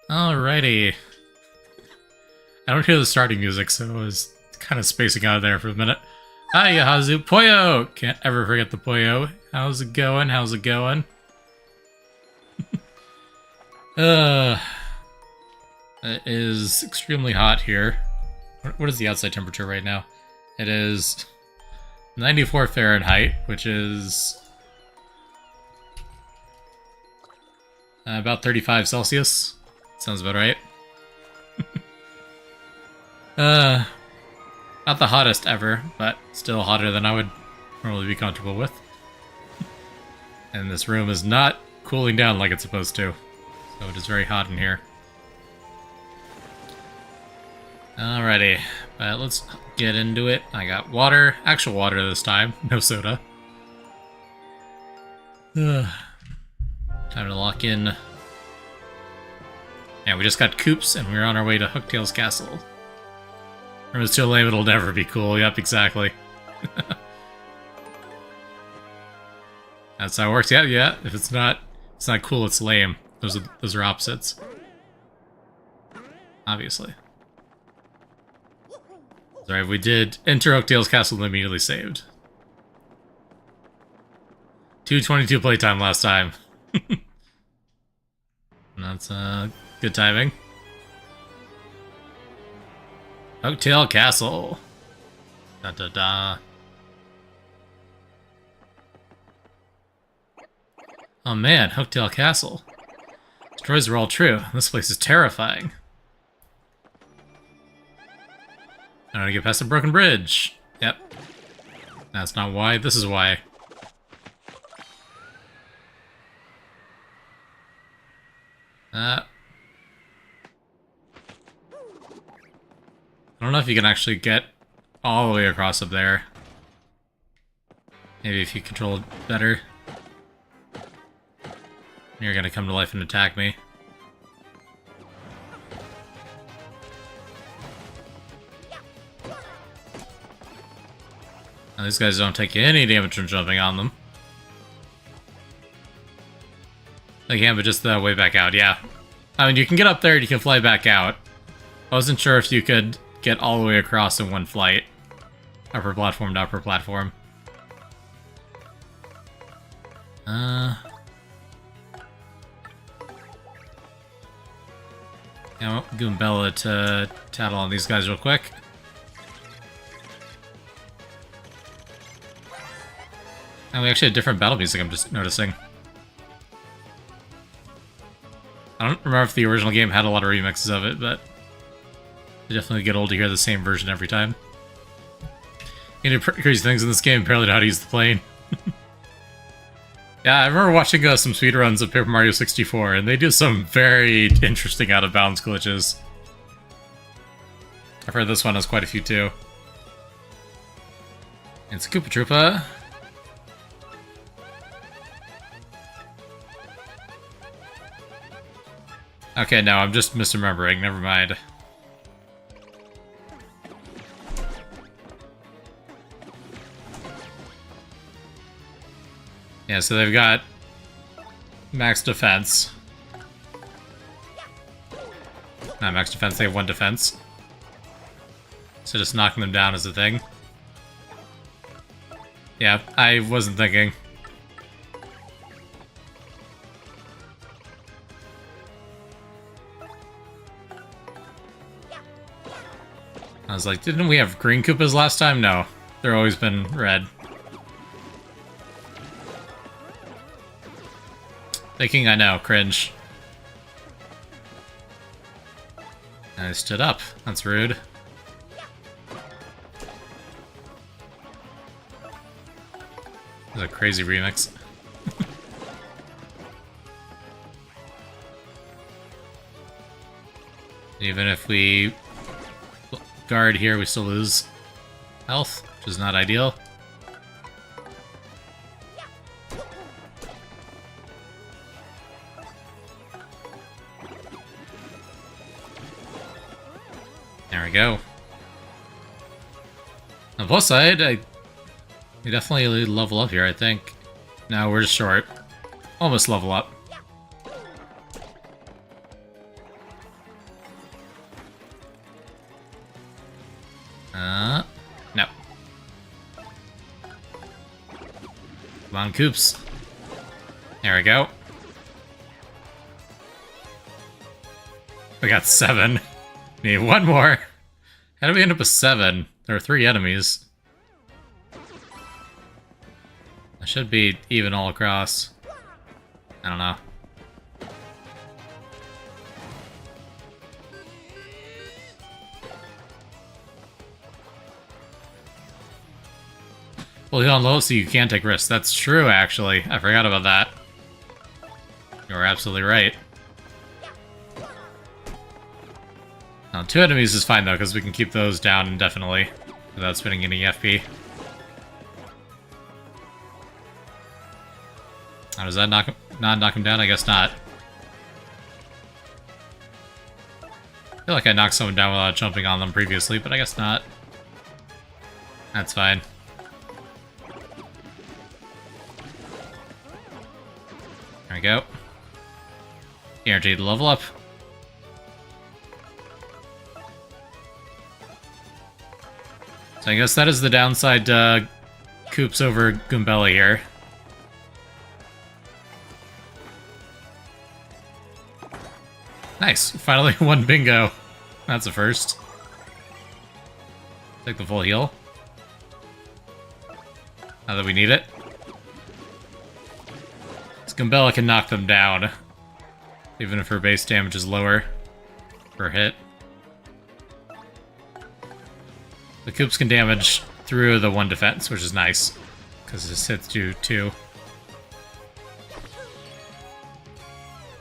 Alrighty. I don't hear the starting music, so I was kind of spacing out there for a minute. Hi, Yahazu. Poyo! Can't ever forget the Poyo. How's it going? How's it going? It is extremely hot here. What is the outside temperature right now? It is 94 Fahrenheit, which is about 35 Celsius. Sounds about right. Not the hottest ever, but still hotter than I would normally be comfortable with. And this room is not cooling down like it's supposed to, so it is very hot in here. Alrighty, but let's get into it. I got water, actual water this time, no soda. Time to lock in. Yeah, we just got Coops, and we're on our way to Hooktail's castle. Room is too lame, it'll never be cool. Yep, exactly. That's how it works. Yeah. If it's not cool, it's lame. Those are opposites. Obviously. Sorry, we did enter Hooktail's castle and immediately saved. 2:22 playtime last time. That's good timing. Hooktail Castle. Da da da. Oh man, Hooktail Castle. Stories are all true. This place is terrifying. I want to get past a broken bridge. Yep. That's not why. This is why. I don't know if you can actually get all the way across up there. Maybe if you control it better. You're gonna come to life and attack me. Now, these guys don't take any damage from jumping on them. They can, but just the way back out, yeah. I mean, you can get up there and you can fly back out. I wasn't sure if you could get all the way across in one flight. Upper platform to upper platform. Yeah, well, Goombella to tattle on these guys real quick. And we actually had different battle music, I'm just noticing. I don't remember if the original game had a lot of remixes of it, but they definitely get old to hear the same version every time. You do crazy things in this game, apparently know how to use the plane. Yeah, I remember watching some speedruns of Paper Mario 64, and they do some very interesting out-of-bounds glitches. I've heard this one has quite a few, too. It's a Koopa Troopa. Okay, no, I'm just misremembering. Never mind. Yeah, so they've got max defense. Not max defense, they have 1 defense. So just knocking them down is the thing. Yeah, I wasn't thinking. I was like, didn't we have green Koopas last time? No, they've always been red. Thinking I know, cringe. I stood up. That's rude. This is a crazy remix. Even if we guard here, we still lose health, which is not ideal. There we go. On the plus side, we definitely level up here, I think. No, we're just short. Almost level up. No. Come on, Coops. There we go. We got 7. Need one more. How did we end up with 7? There are 3 enemies. It should be even all across. I don't know. Well, you're on low, so you can't take risks. That's true, actually. I forgot about that. You're absolutely right. Now, 2 enemies is fine, though, because we can keep those down indefinitely without spending any FP. How does that not knock him down? I guess not. I feel like I knocked someone down without jumping on them previously, but I guess not. That's fine. There we go. Guaranteed to level up. So I guess that is the downside to Koops over Goombella here. Nice, finally one bingo. That's a first. Take the full heal. Now that we need it. Goombella can knock them down, even if her base damage is lower per hit. The Koops can damage through the 1 defense, which is nice, because his hits do 2.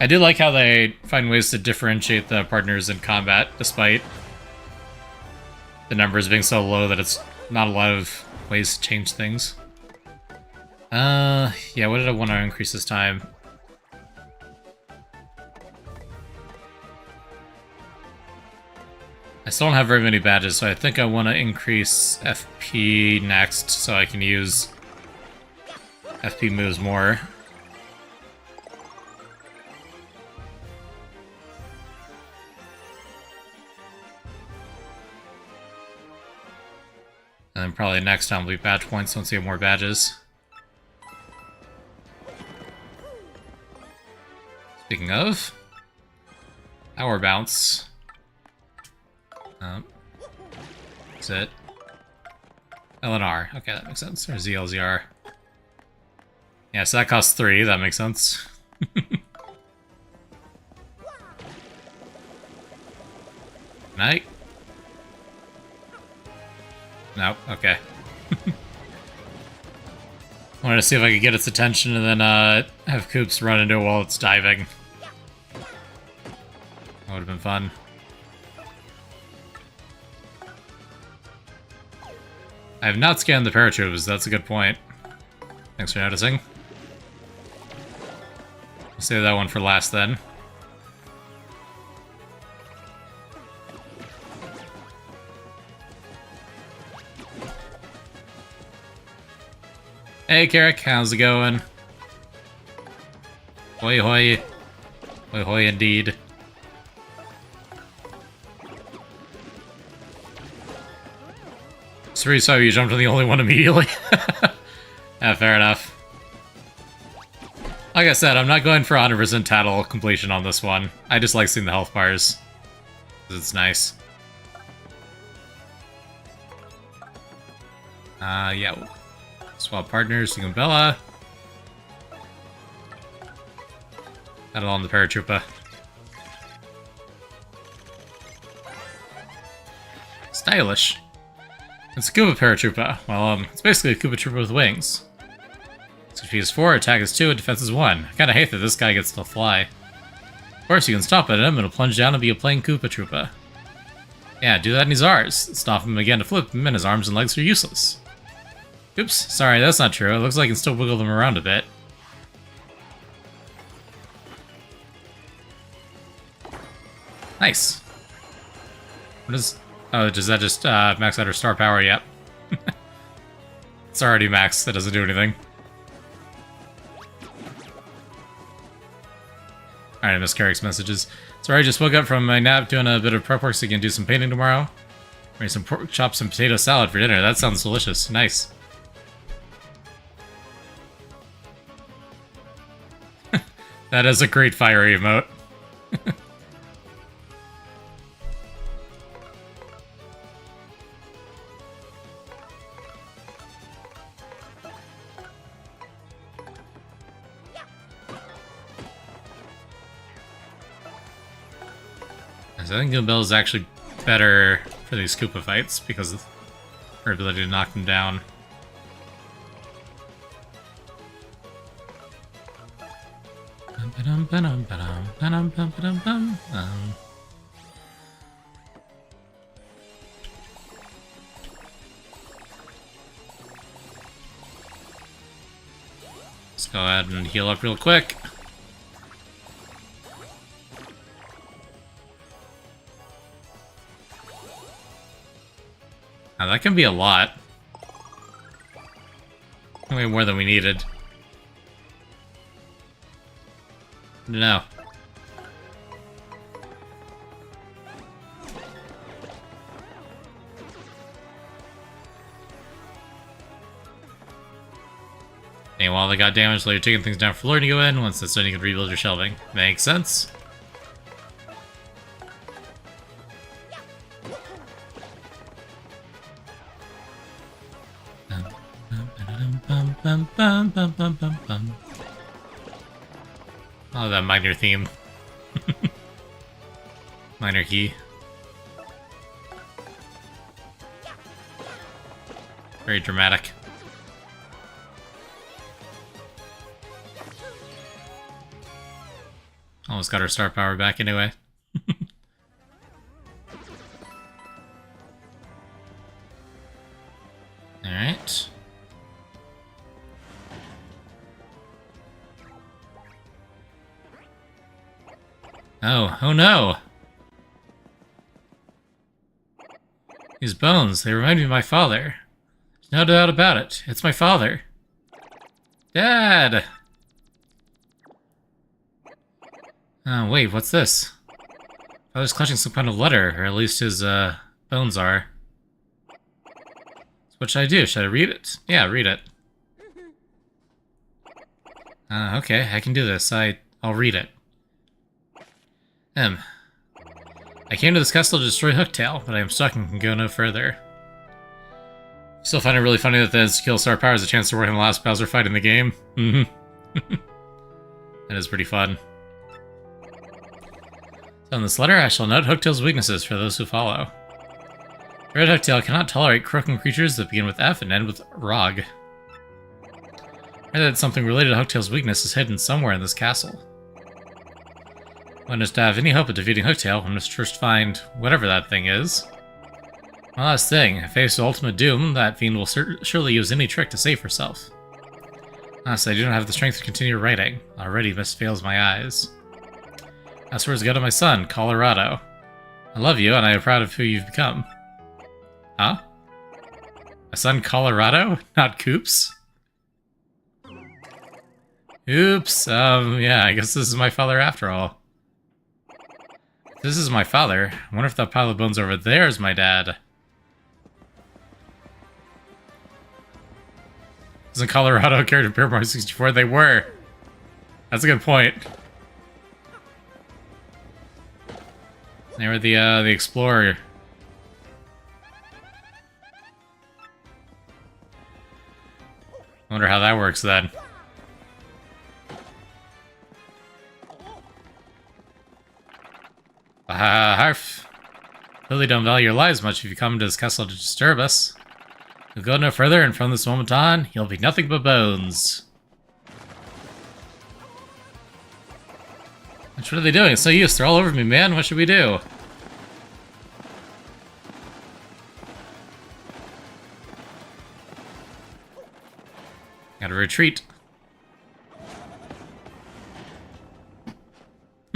I do like how they find ways to differentiate the partners in combat, despite the numbers being so low that it's not a lot of ways to change things. Yeah, what did I want to increase this time? I still don't have very many badges, so I think I want to increase FP next, so I can use FP moves more. And then probably next time will be badge points once we have more badges. Speaking of, power bounce. Is it LNR? Okay, that makes sense. Or ZLZR. Yeah, so that costs 3. That makes sense. Night. Nope. Okay. Wanted to see if I could get its attention and then have Koops run into it while it's diving. That would have been fun. I have not scanned the paratubes, that's a good point. Thanks for noticing. I'll save that one for last then. Hey Carrick, how's it going? Hoi hoi. Hoi hoi indeed. It's really sorry you jumped on the only one immediately. Yeah, fair enough. Like I said, I'm not going for 100% tattle completion on this one. I just like seeing the health bars. It's nice. Yeah. Swap partners to Goombella. That'll on the Paratroopa. Stylish. It's a Koopa Paratroopa. Well, it's basically a Koopa Troopa with wings. Speed is 4, attack is 2, and defense is 1. I kinda hate that this guy gets to fly. Of course, you can stop at him, it'll plunge down and be a plain Koopa Troopa. Yeah, do that and he's ours. Stop him again to flip him, and his arms and legs are useless. Oops, sorry, that's not true. It looks like I can still wiggle them around a bit. Nice. What is... Oh, does that just max out her star power? Yep. It's already maxed. That doesn't do anything. Alright, I missed Carrick's messages. Sorry, I just woke up from my nap doing a bit of prep work so I can do some painting tomorrow. Maybe some pork chops and potato salad for dinner. That sounds delicious. Nice. That is a great fiery emote. So I think Goombell is actually better for these Koopa fights because of her ability to knock them down. Let's go ahead and heal up real quick. Now that can be a lot. Way more than we needed. No. And while they got damaged while you're taking things down for Lord to go in, once that's done you can rebuild your shelving. Makes sense. Oh, that minor theme. Minor key. Very dramatic. Almost got our star power back anyway. Alright. Oh no! These bones, they remind me of my father. There's no doubt about it. It's my father. Dad! Oh, wait, what's this? Father's clutching some kind of letter, or at least his, bones are. So what should I do? Should I read it? Yeah, read it. Okay, I can do this. I'll read it. I came to this castle to destroy Hooktail, but I am stuck and can go no further. Still find it really funny that the skill star power has a chance to work in the last Bowser fight in the game. That is pretty fun. So in this letter, I shall note Hooktail's weaknesses for those who follow. Red Hooktail cannot tolerate croaking creatures that begin with F and end with Rog. I read that something related to Hooktail's weakness is hidden somewhere in this castle. When is to have any hope of defeating Hooktail, one must first find whatever that thing is. One last thing, if faced with ultimate doom, that fiend will surely use any trick to save herself. Honestly, I do not have the strength to continue writing. Already this fails my eyes. Last words go to my son, Colorado. I love you, and I am proud of who you've become. Huh? My son Colorado? Not Coops? Oops, yeah, I guess this is my father after all. This is my father. I wonder if that pile of bones over there is my dad. Isn't Colorado a character in Paper Mario 64? They were. That's a good point. They were the explorer. I wonder how that works then. Harf. Really don't value your lives much if you come to this castle to disturb us. You'll go no further, and from this moment on, you'll be nothing but bones. What are they doing? It's no use. They're all over me, man. What should we do? Gotta retreat.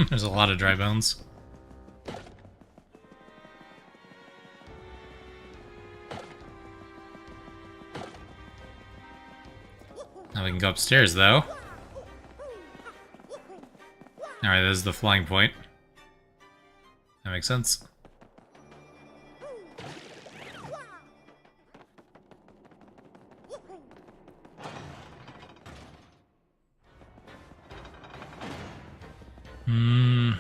There's a lot of dry bones. Now we can go upstairs, though. Alright, this is the flying point. That makes sense. Hmm.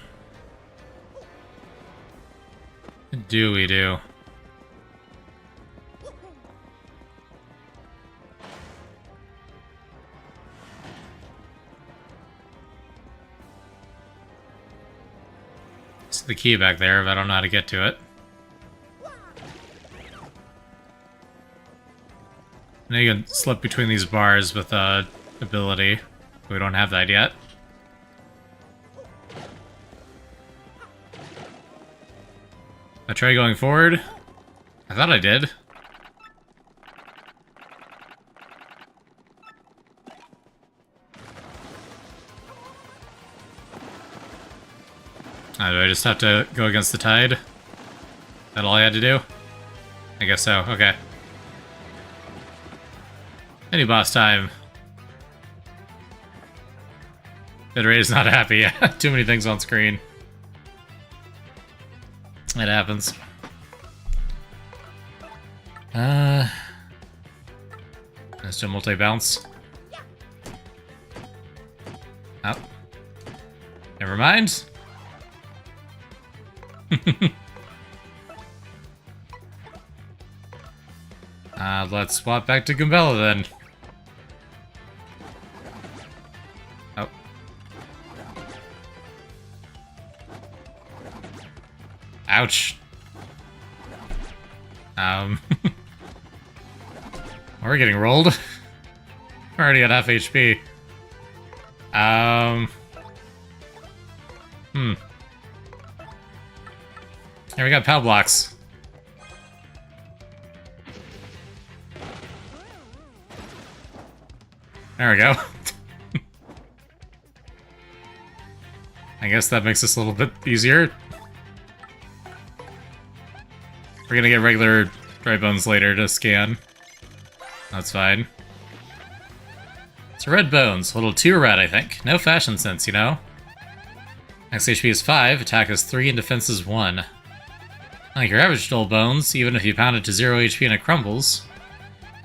What do we do? It's the key back there, but I don't know how to get to it. I know you can slip between these bars with ability. We don't have that yet. I try going forward. I thought I did. Do I just have to go against the tide? Is that all I had to do? I guess so, okay. Any boss time. Bitrate is not happy. Too many things on screen. It happens. Let's do multi-bounce. Oh. Never mind. Let's swap back to Goombella then. Oh. Ouch. We're getting rolled. We're already at half HP. Here we got POW blocks. There we go. I guess that makes this a little bit easier. We're gonna get regular dry bones later to scan. That's fine. It's red bones, a little too red, I think. No fashion sense, you know? Max HP is 5, attack is 3, and defense is 1. Like your average dull bones, even if you pound it to 0 HP and it crumbles,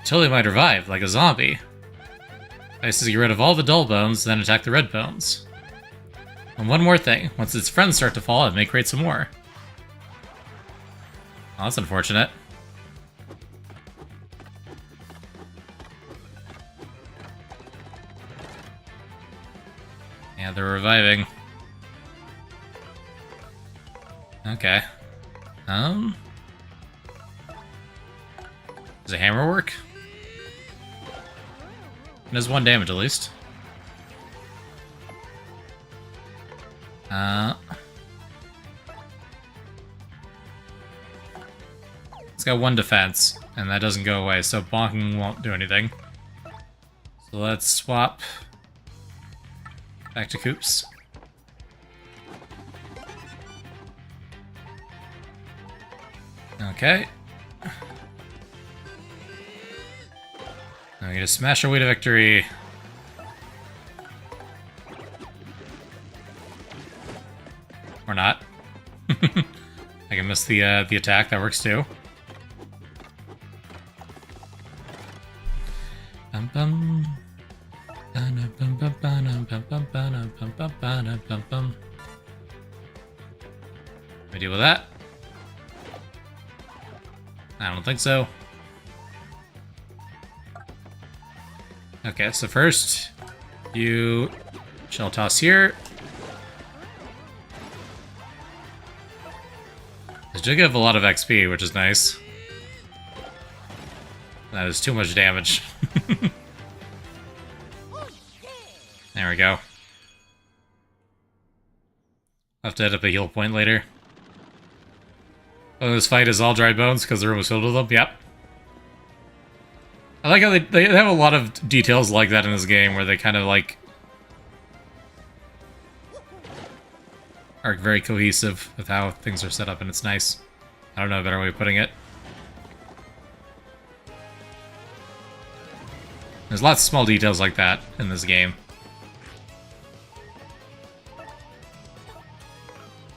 it totally might revive, like a zombie. Nice to get rid of all the dull bones, then attack the red bones. And one more thing, once its friends start to fall, it may create some more. Well, that's unfortunate. Yeah, they're reviving. Okay. Does a hammer work? It does 1 damage at least. It's got 1 defense, and that doesn't go away, so bonking won't do anything. So let's swap back to Koops. Okay. Now we get to smash our way to victory. Or not. I can miss the attack, that works too. We deal with that? I don't think so. Okay, so first, you shell toss here. This do give a lot of XP, which is nice. That is too much damage. There we go. I'll have to hit up a heal point later. Oh, this fight is all dry bones because the room was filled with them? Yep. I like how they have a lot of details like that in this game where they kind of like are very cohesive with how things are set up, and it's nice. I don't know a better way of putting it. There's lots of small details like that in this game.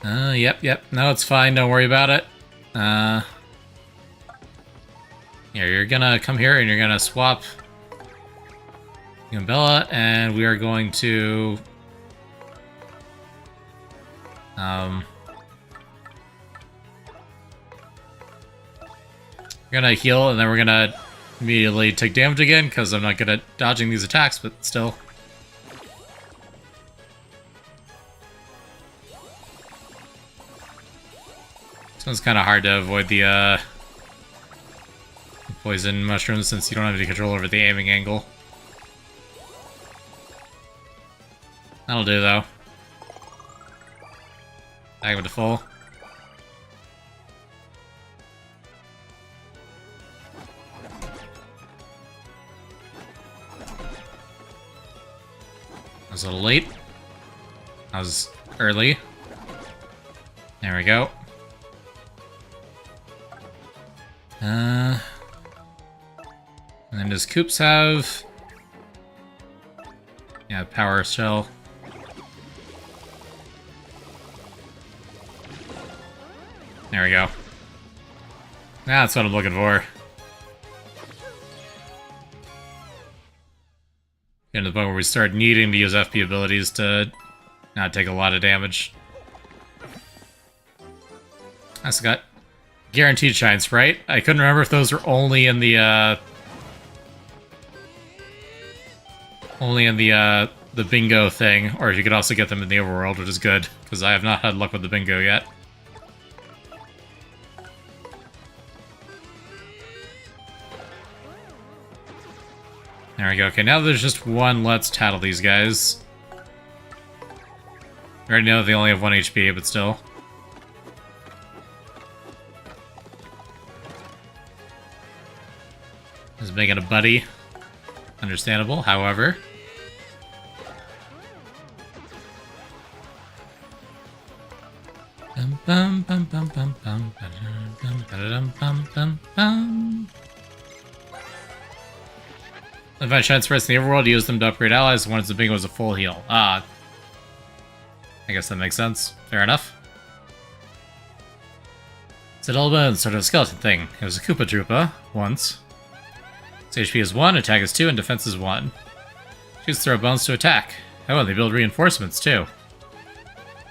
Yep. No, it's fine. Don't worry about it. Yeah, you're gonna come here and you're gonna swap Goombella, and we are going to We're gonna heal, and then we're gonna immediately take damage again, because I'm not good at dodging these attacks, but still. This one's kind of hard to avoid the poison mushrooms, since you don't have any control over the aiming angle. That'll do, though. Back with the full. I was a little late. I was early. There we go. And then does Koops have... Yeah, power shell. There we go. That's what I'm looking for. Getting to the point where we start needing to use FP abilities to not take a lot of damage. I also got guaranteed Shine Sprite. I couldn't remember if those were only in the bingo thing, or if you could also get them in the overworld, which is good, because I have not had luck with the bingo yet. There we go. Okay, now there's just one. Let's tattle these guys. I already know they only have 1 HP, but still. Just making a buddy. Understandable, however. Bum, bum, bum, bum, bum, bum, bum, bum, bum, bum. If I shine sprites in the overworld, use them to upgrade allies. Once the bingo was a full heal. Ah. I guess that makes sense. Fair enough. It's an old bones, sort of a skeleton thing. It was a Koopa Troopa, once. Its HP is 1, attack is 2, and defense is 1. Choose throw bones to attack. Oh, and they build reinforcements, too.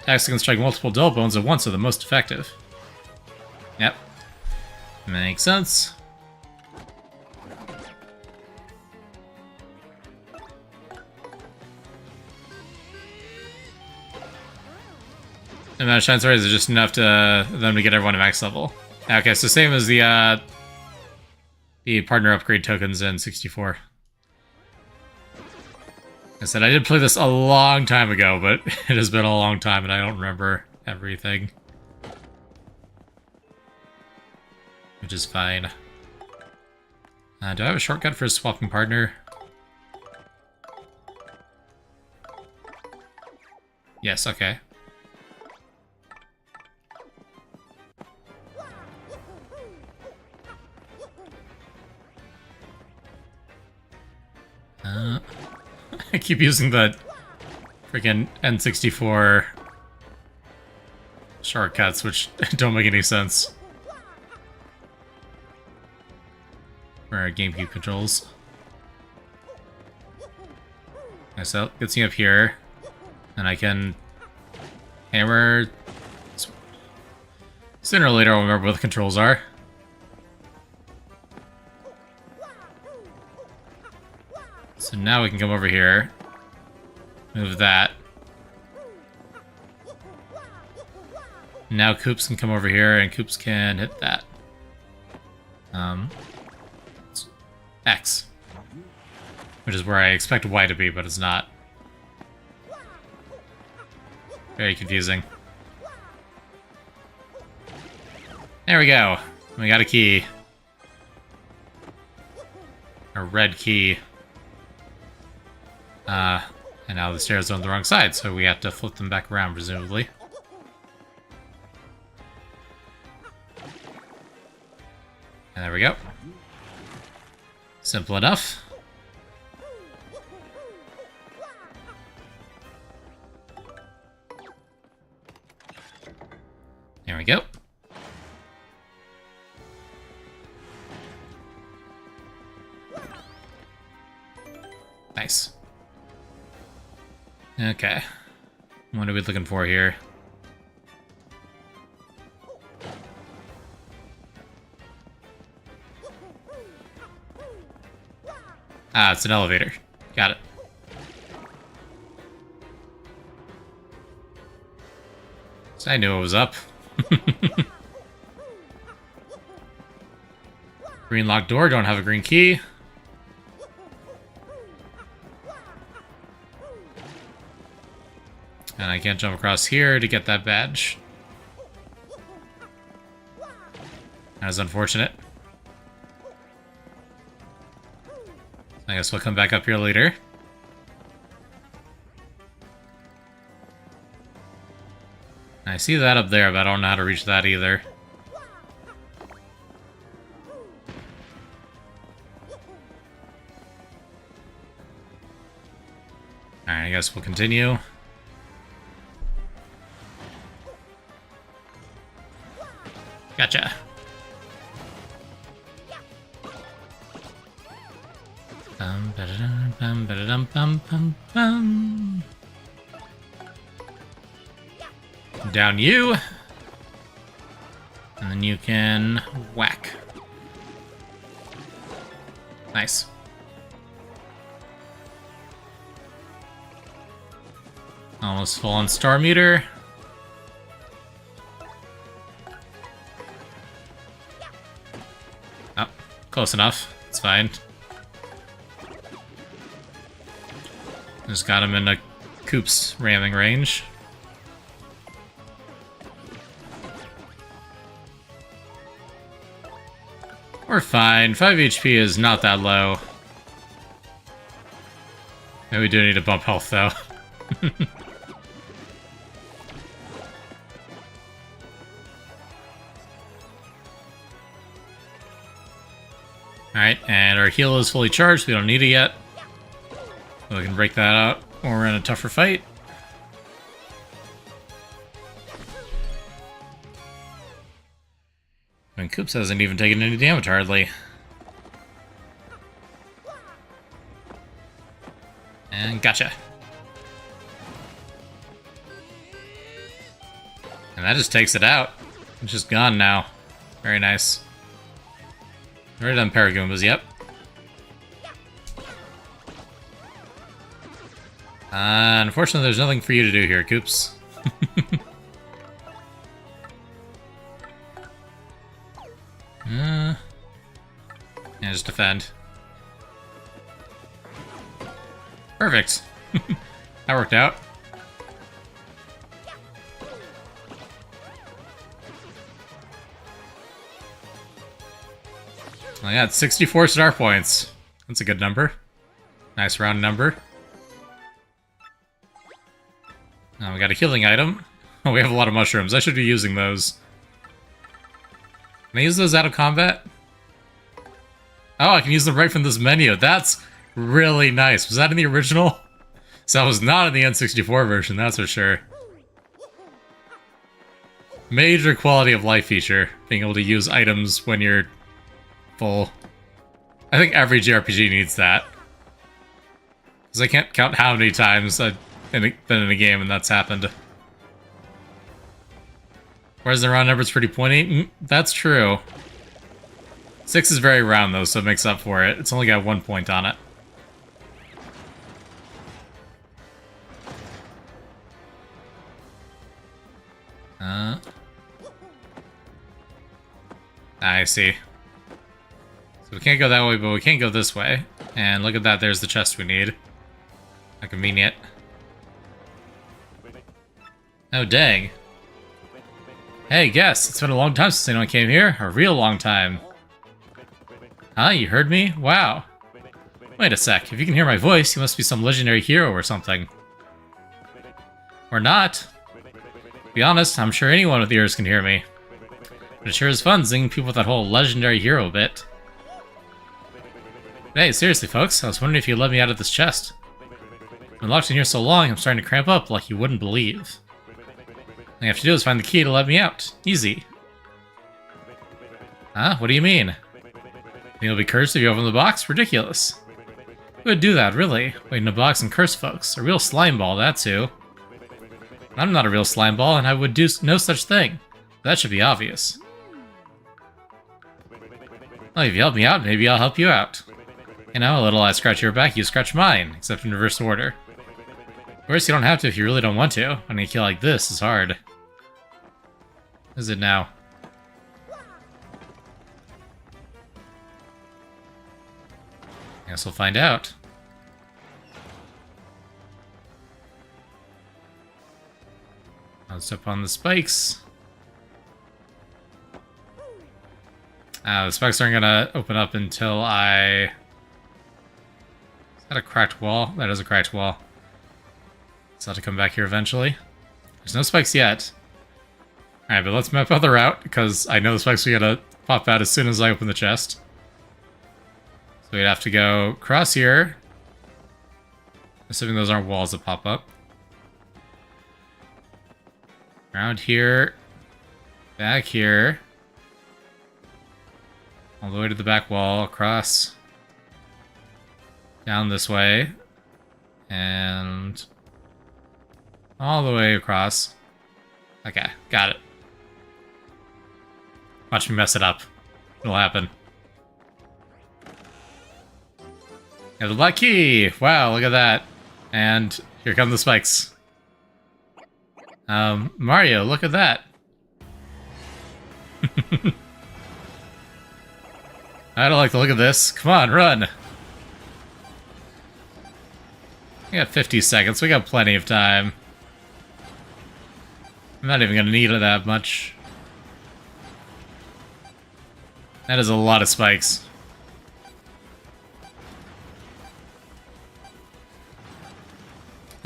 Attacks can strike multiple dull bones at once are the most effective. Yep. Makes sense. The amount of shine swords is just enough to them to get everyone to max level. Okay, so same as the partner upgrade tokens in 64. I said I did play this a long time ago, but it has been a long time and I don't remember everything. Which is fine. Do I have a shortcut for swapping partner? Yes, okay. I keep using the freaking N64 shortcuts, which don't make any sense for our GameCube controls. Okay, so it gets me up here, and I can hammer. Sooner or later I'll remember what the controls are. So now we can come over here, move that. Now Koops can come over here, and Koops can hit that. X. Which is where I expect Y to be, but it's not. Very confusing. There we go. We got a key. A red key. And now the stairs are on the wrong side, so we have to flip them back around, presumably. And there we go. Simple enough. There we go. Nice. Okay. What are we looking for here? Ah, it's an elevator. Got it. So I knew it was up. Green locked door, don't have a green key. And I can't jump across here to get that badge. That is unfortunate. I guess we'll come back up here later. I see that up there, but I don't know how to reach that either. Alright, I guess we'll continue. Gotcha. Down you. And then you can whack. Nice. Almost full on star meter. Oh, close enough. It's fine. Just got him in a Coop's ramming range. We're fine. 5 HP is not that low. And we do need to bump health, though. Alright, and our heal is fully charged. We don't need it yet. We can break that out when we're in a tougher fight. And Koops hasn't even taken any damage, hardly. And gotcha. And that just takes it out. It's just gone now. Very nice. Already done Paragoombas, yep. Unfortunately, there's nothing for you to do here, Koops. Yeah, just defend. Perfect. That worked out. I got 64 star points. That's a good number. Nice round number. Now we got a healing item. Oh, we have a lot of mushrooms. I should be using those. Can I use those out of combat? Oh, I can use them right from this menu. That's really nice. Was that in the original? So that was not in the N64 version, that's for sure. Major quality of life feature. Being able to use items when you're full. I think every JRPG needs that. Because I can't count how many times I've been in a game and that's happened. Whereas the round number's pretty pointy? That's true. 6 is very round though, so it makes up for it. It's only got 1 point on it. I see. So we can't go that way, but we can go this way. And look at that, there's the chest we need. How convenient. Oh, dang. Hey, guess, it's been a long time since anyone came here. A real long time. Huh, you heard me? Wow. Wait a sec, if you can hear my voice, you must be some legendary hero or something. Or not. To be honest, I'm sure anyone with ears can hear me. But it sure is fun zinging people with that whole legendary hero bit. Hey, seriously folks, I was wondering if you'd let me out of this chest. I've been locked in here so long, I'm starting to cramp up like you wouldn't believe. All you have to do is find the key to let me out. Easy. Huh? What do you mean? Think you'll be cursed if you open the box? Ridiculous. Who would do that, really? Wait in a box and curse folks. A real slime ball, that's who. I'm not a real slime ball, and I would do no such thing. That should be obvious. Well, if you help me out, maybe I'll help you out. You know, a little I scratch your back, you scratch mine, except in reverse order. Of course, you don't have to if you really don't want to. When you kill like this, it's hard. Is it now? Guess we'll find out. I'll step on the spikes. The spikes aren't gonna open up until I... Is that a cracked wall? That is a cracked wall. So I'll have to come back here eventually. There's no spikes yet. Alright, but let's map out the route, because I know the spikes are gonna pop out as soon as I open the chest. So we'd have to go across here. Assuming those aren't walls that pop up. Around here. Back here. All the way to the back wall, across. Down this way. And... all the way across. Okay, got it. Watch me mess it up. It'll happen. Got the black key! Wow, look at that. And here come the spikes. Mario, look at that. I don't like the look of this. Come on, run! We got 50 seconds, we got plenty of time. I'm not even gonna need it that much. That is a lot of spikes.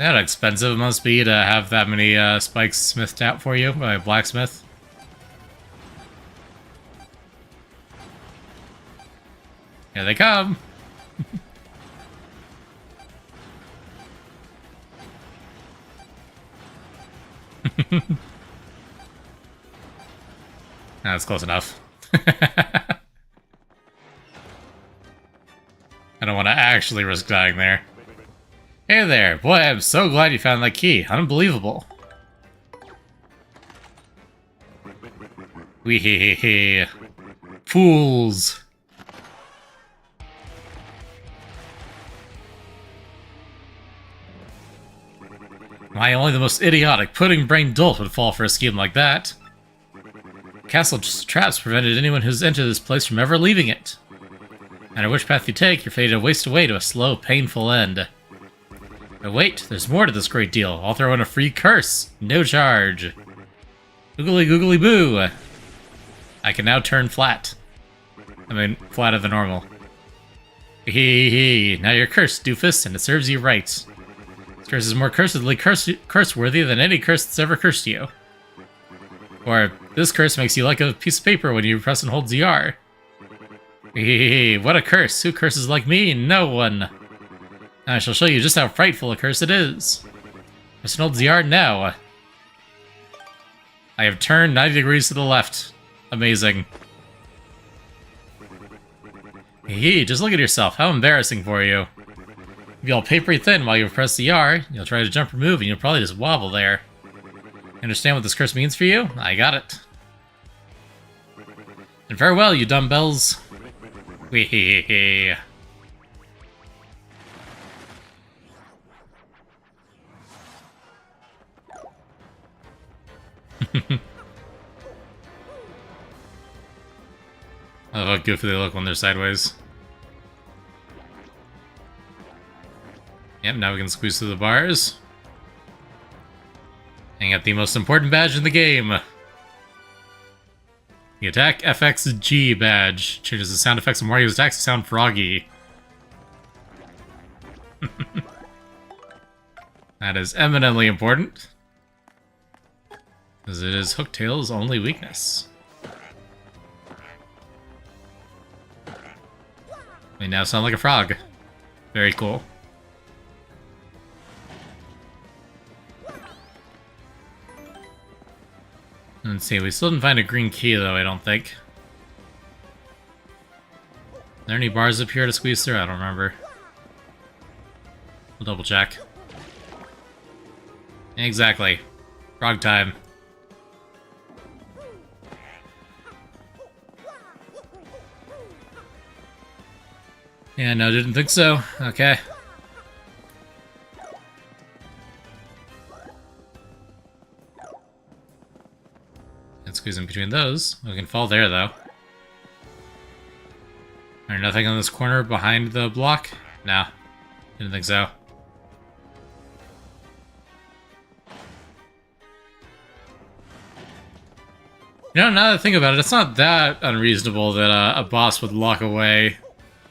How expensive it must be to have that many spikes smithed out for you by a blacksmith. Here they come! That's close enough. I don't want to actually risk dying there. Hey there! Boy, I'm so glad you found that key. Unbelievable. Wee fools. Why, only the most idiotic, pudding-brained dolt would fall for a scheme like that. Castle's traps prevented anyone who's entered this place from ever leaving it. No matter which path you take, you're fated to waste away to a slow, painful end. But wait, there's more to this great deal. I'll throw in a free curse. No charge. Googly googly boo. I can now turn flat. I mean, flatter than normal. Hee. Now you're cursed, doofus, and it serves you right. This curse is more cursedly curse-worthy than any curse that's ever cursed you. Or, this curse makes you like a piece of paper when you press and hold ZR. Hee. What a curse. Who curses like me? No one. I shall show you just how frightful a curse it is. Press and hold ZR now. I have turned 90 degrees to the left. Amazing. Hee, just look at yourself. How embarrassing for you. You'll be all papery thin while you press ZR. You'll try to jump or move, and you'll probably just wobble there. Understand what this curse means for you? I got it. And farewell, you dumbbells. Wee. I love how goofy they look when they're sideways. Yep, now we can squeeze through the bars. And get the most important badge in the game. The Attack FXG badge. Changes the sound effects of Mario's attacks to sound froggy. That is eminently important. Because it is Hooktail's only weakness. They now sound like a frog. Very cool. Let's see, we still didn't find a green key though, I don't think. Are there any bars up here to squeeze through? I don't remember. We'll double check. Exactly. Frog time. Yeah, no, didn't think so. Okay. Let's squeeze in between those. We can fall there, though. There's nothing on this corner behind the block? No. Didn't think so. You know, now that I think about it, it's not that unreasonable that a boss would lock away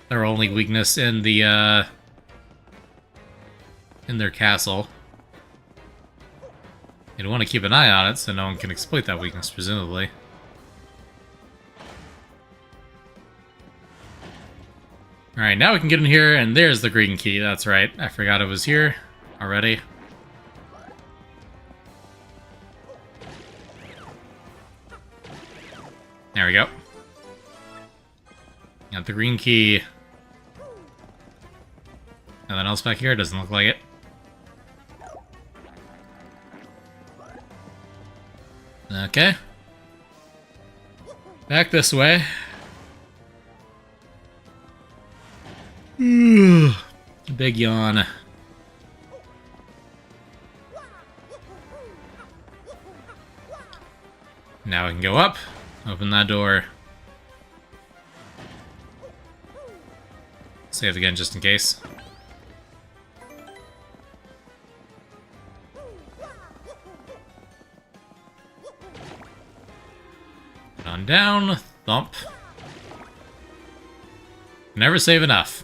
their only weakness in the, in their castle. You'd want to keep an eye on it so no one can exploit that weakness, presumably. Alright, now we can get in here, and there's the green key. That's right. I forgot it was here already. There we go. Got the green key. Nothing else back here? Doesn't look like it. Okay. Back this way. Big yawn. Now we can go up. Open that door. Save again just in case. Put on down. Thump. Never save enough.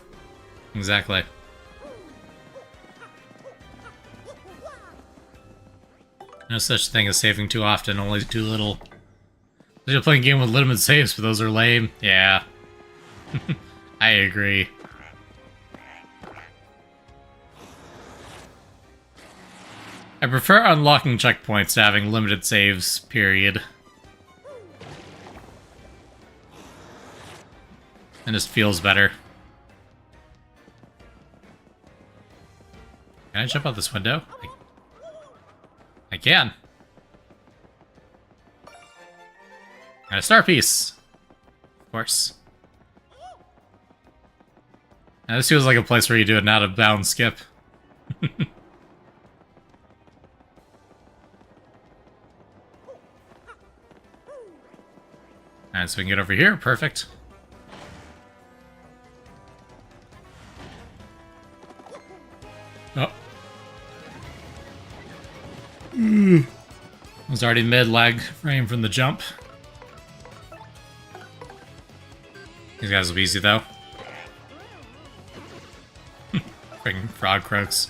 Exactly. No such thing as saving too often, only too little. You're playing a game with limited saves, but those are lame. Yeah. I agree. I prefer unlocking checkpoints to having limited saves, period. It just feels better. Can I jump out this window? I can. And a star piece. Of course. Now this feels like a place where you do an out-of-bounds skip. Alright, so we can get over here. Perfect. Oh. Was already mid-lag frame from the jump. These guys will be easy, though. Freaking frog croaks.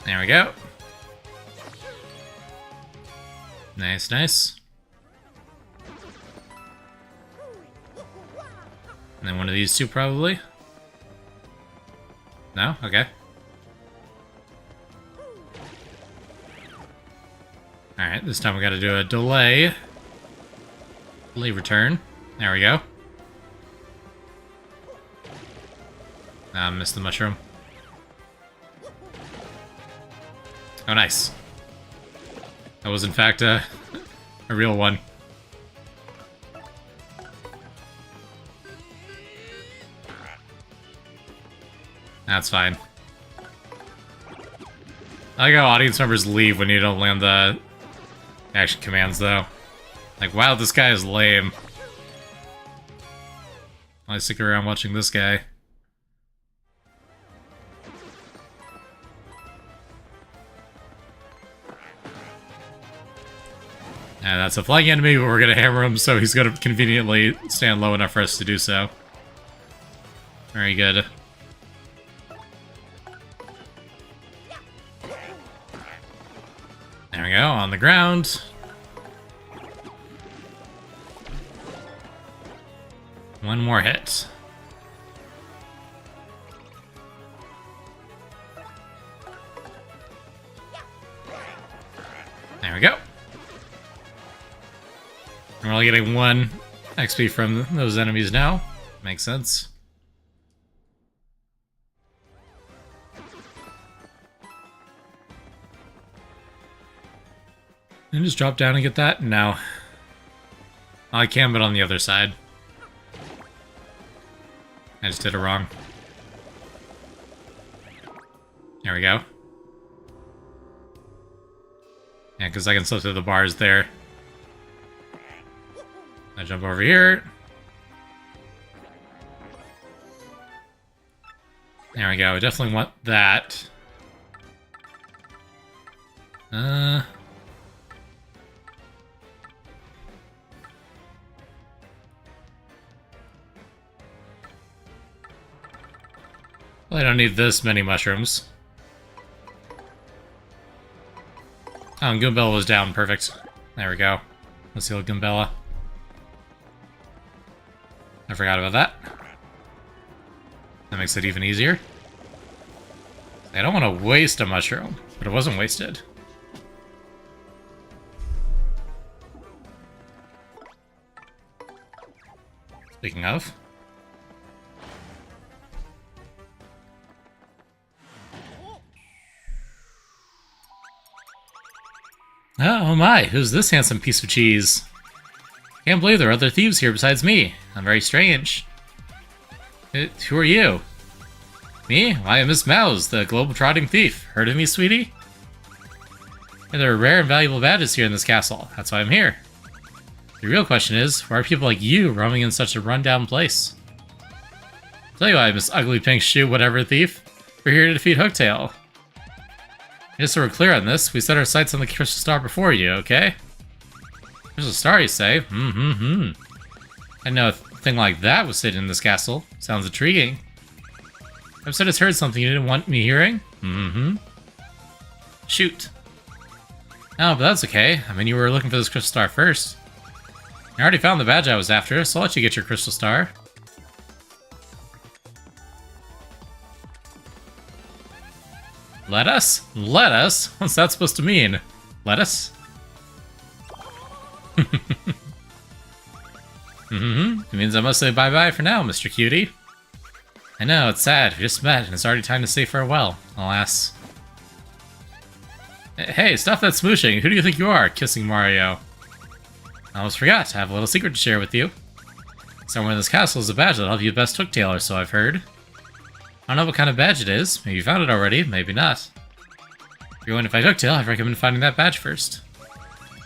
There we go. Nice, nice. And then one of these two, probably. No? Okay. Alright, this time we gotta do a delay. Delay return. There we go. Missed the mushroom. Oh, nice. That was, in fact, a real one. That's fine. I like how audience members leave when you don't land the action commands, though. Like, wow, this guy is lame. I stick around watching this guy. And that's a flying enemy, but we're gonna hammer him, so he's gonna conveniently stand low enough for us to do so. Very good. There we go, on the ground. One more hit. There we go. We're only getting 1 XP from those enemies now. Makes sense. And just drop down and get that? No. I can, but on the other side. I just did it wrong. There we go. Yeah, because I can slip through the bars there. I jump over here. There we go. I definitely want that. Well, I don't need this many mushrooms. Oh, and Goombella was down. Perfect. There we go. Let's heal Goombella. I forgot about that. That makes it even easier. I don't want to waste a mushroom, but it wasn't wasted. Speaking of. Oh my, who's this handsome piece of cheese? Can't believe there are other thieves here besides me. I'm very strange. Who are you? Me? I am Miss Mouse, the globe-trotting thief. Heard of me, sweetie? And there are rare and valuable badges here in this castle. That's why I'm here. The real question is, why are people like you roaming in such a rundown place? Tell you why, Miss Ugly Pink Shoe Whatever Thief. We're here to defeat Hooktail. Just so we're clear on this, we set our sights on the Crystal Star before you, okay? Crystal Star, you say? I know a thing like that was hidden in this castle. Sounds intriguing. I've said it's heard something you didn't want me hearing? Shoot. Oh, but that's okay. I mean, you were looking for this Crystal Star first. I already found the badge I was after, so I'll let you get your Crystal Star. Let us? Let us? What's that supposed to mean? Let us? It means I must say bye-bye for now, Mr. Cutie. I know, it's sad. We just met, and it's already time to say farewell. Alas. Hey, stop that smooshing. Who do you think you are, kissing Mario? I almost forgot. I have a little secret to share with you. Somewhere in this castle is a badge that'll help you best Hooktail, or so I've heard. I don't know what kind of badge it is. Maybe you found it already, maybe not. If you're going to fight Hooktail, I'd recommend finding that badge first.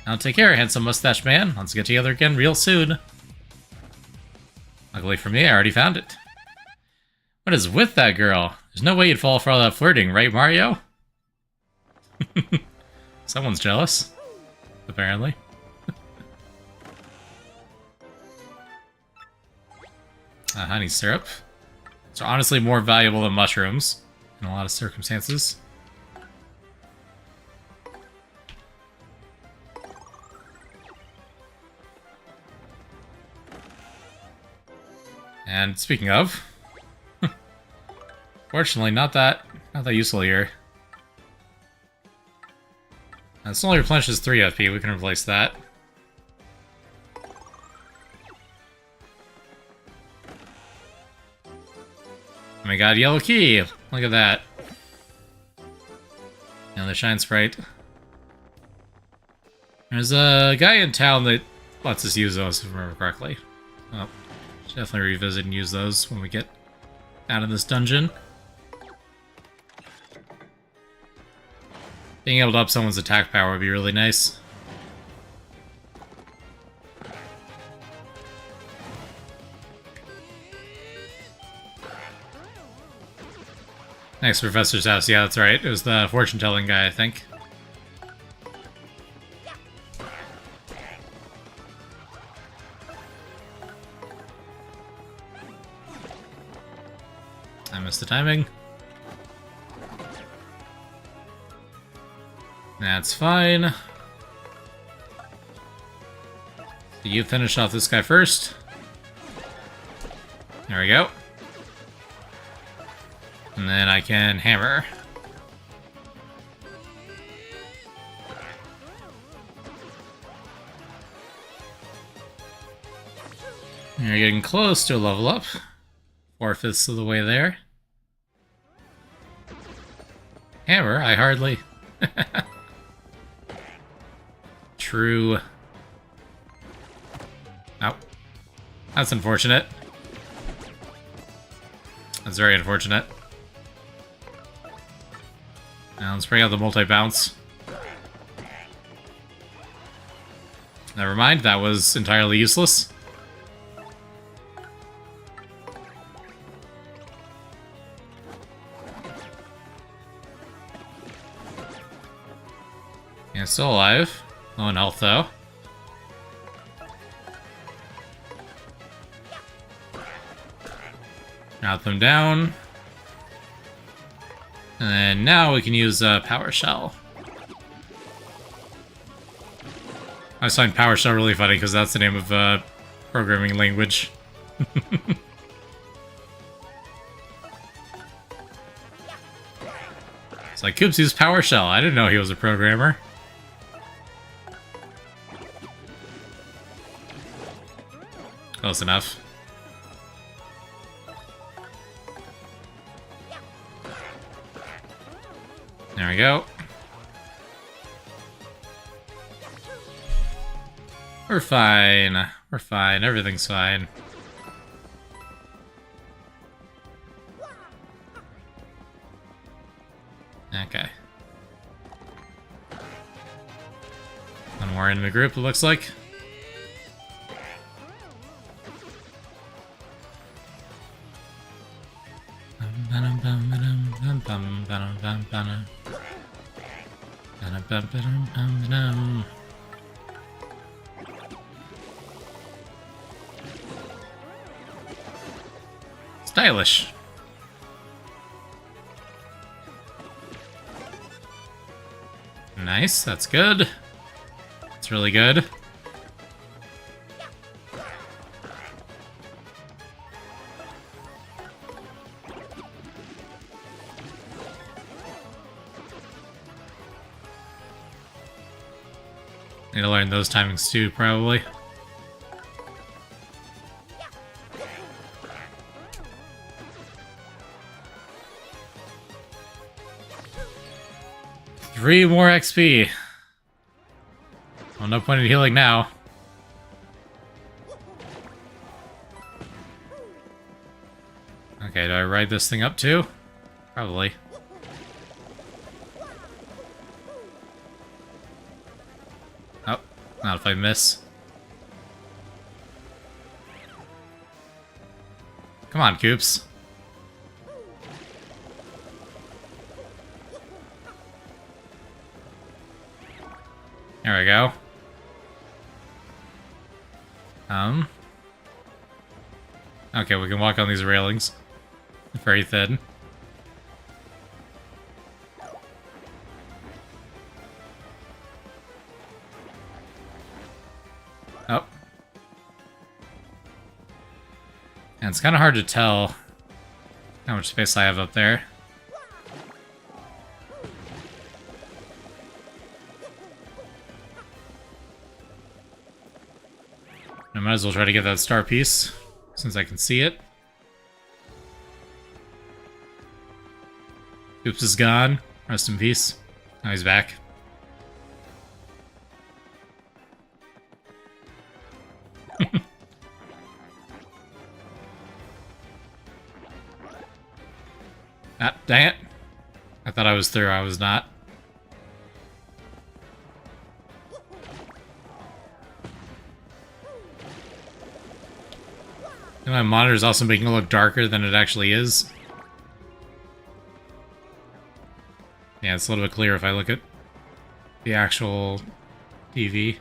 Now take care, handsome mustache man. Let's get together again real soon. Luckily for me, I already found it. What is with that girl? There's no way you'd fall for all that flirting, right, Mario? Someone's jealous. Apparently. Honey syrup. It's honestly more valuable than mushrooms in a lot of circumstances. And speaking of, fortunately, not that useful here. This only replenishes 3 FP. We can replace that. Oh my god, yellow key! Look at that. And the shine sprite. There's a guy in town that lets us use those, if I remember correctly. Oh, should definitely revisit and use those when we get out of this dungeon. Being able to up someone's attack power would be really nice. Next Professor's house, yeah, that's right. It was the fortune-telling guy, I think. I missed the timing. That's fine. You finish off this guy first. There we go. And then I can hammer. You're getting close to a level up. 4/5 of the way there. Hammer? I hardly... True. That's unfortunate. That's very unfortunate. Now let's bring out the multi-bounce. Never mind, that was entirely useless. Yeah, still alive. Low on health, though. Knock them down. And then now we can use Power Shell. I find PowerShell really funny because that's the name of a programming language. It's like, Koops used PowerShell. I didn't know he was a programmer. Close enough. There we go. We're fine. We're fine. Everything's fine. Okay. One more enemy group, it looks like. Stylish. Nice, that's good. It's really good. Need to learn those timings too, probably. Three more XP. Well, no point in healing now. Okay, do I ride this thing up too? Probably. Oh, not if I miss. Come on, Koops. There we go. Okay, we can walk on these railings. Very thin. Oh. And it's kind of hard to tell how much space I have up there. I might as well try to get that star piece, since I can see it. Oops is gone. Rest in peace. Now he's back. Ah, dang it. I thought I was through, I was not. And my monitor's also making it look darker than it actually is. Yeah, it's a little bit clearer if I look at the actual TV.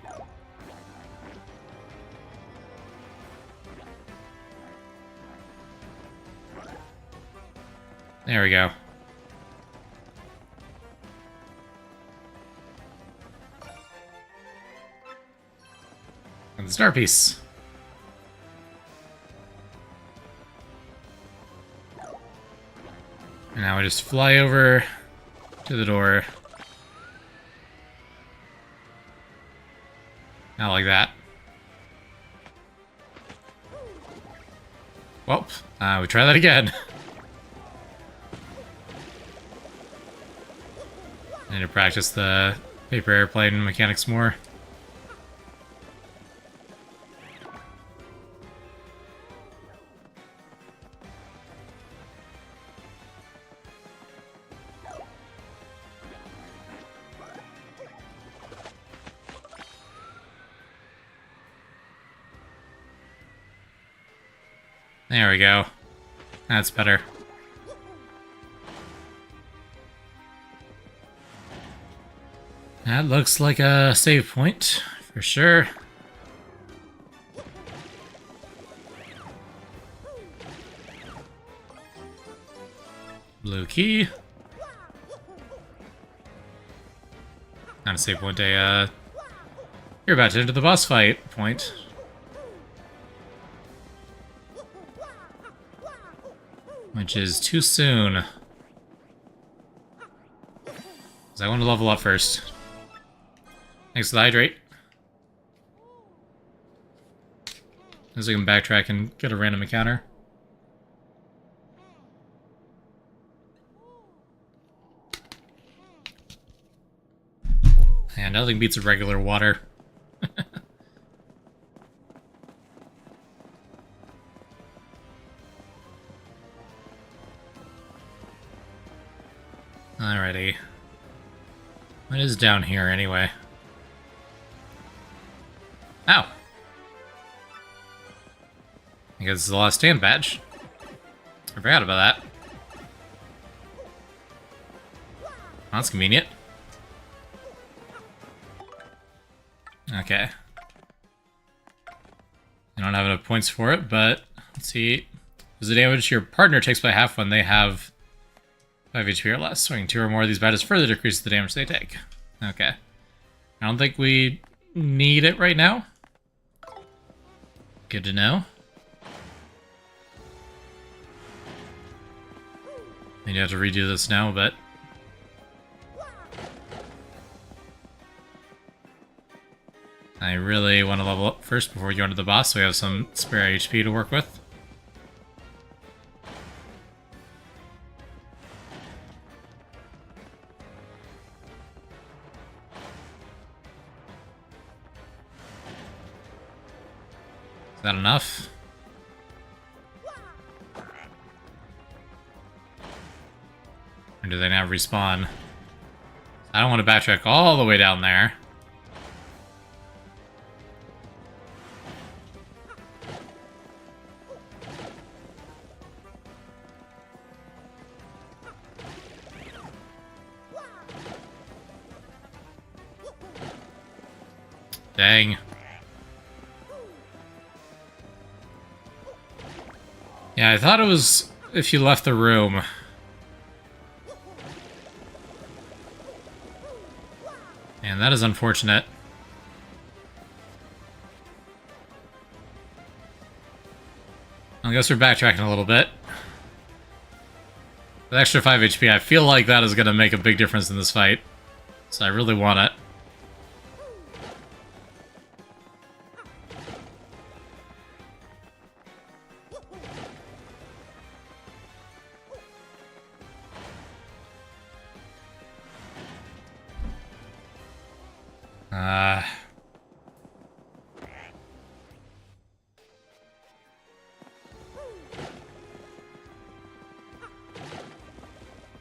There we go. And the star piece. And now we just fly over to the door. Not like that. Well, we try that again. I need to practice the paper airplane mechanics more. There we go. That's better. That looks like a save point, for sure. Blue key. Not a save point, you're about to enter the boss fight point. Which is too soon. 'Cause I want to level up first. Thanks to the hydrate. As we can backtrack and get a random encounter. Yeah, nothing beats a regular water. Alrighty. What is down here, anyway? Ow! I guess it's the last stand badge. I forgot about that. Oh, that's convenient. Okay. I don't have enough points for it, but let's see. Does the damage your partner takes by half when they have 5 HP or less? Swinging 2 or more of these badges further decreases the damage they take. Okay. I don't think we need it right now. Good to know. Maybe I have to redo this now, but... I really want to level up first before we go into the boss, so we have some spare HP to work with. Is that enough? Or do they now respawn? I don't want to backtrack all the way down there. Dang. Yeah, I thought it was if you left the room. And that is unfortunate. I guess we're backtracking a little bit. With extra 5 HP, I feel like that is going to make a big difference in this fight. So I really want it.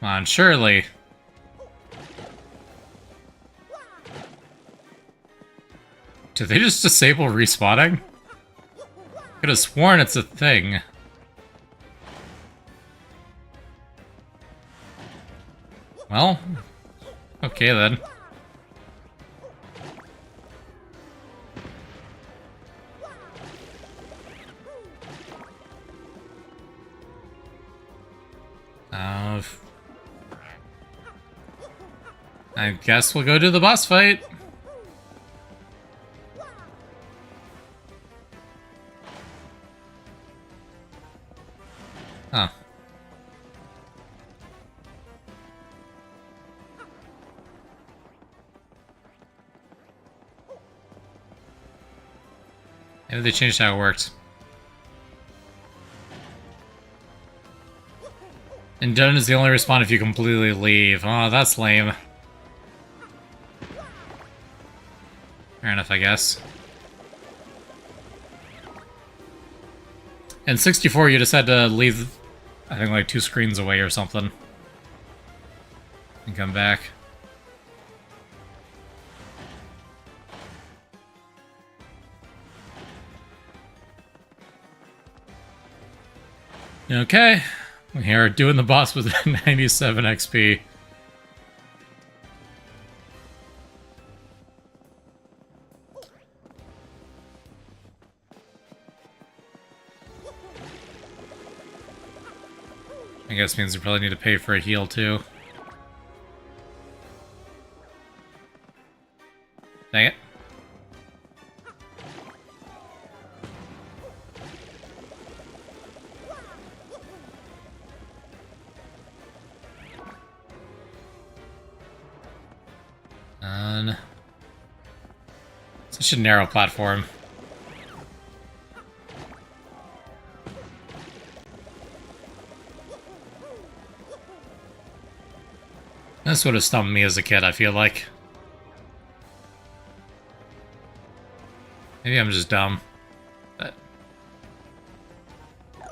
Come on, surely. Did they just disable respawning? Could have sworn it's a thing. Well, okay then. I guess we'll go do the boss fight. Huh. Maybe they changed how it worked. And done is the only respawn if you completely leave. Oh, that's lame. Fair enough, I guess. In 64, you just had to leave, I think, like 2 screens away or something. And come back. Okay, we are doing the boss with 97 XP. I guess means we probably need to pay for a heal too. Dang it. Such a narrow platform. This would have stumped me as a kid, I feel like. Maybe I'm just dumb. But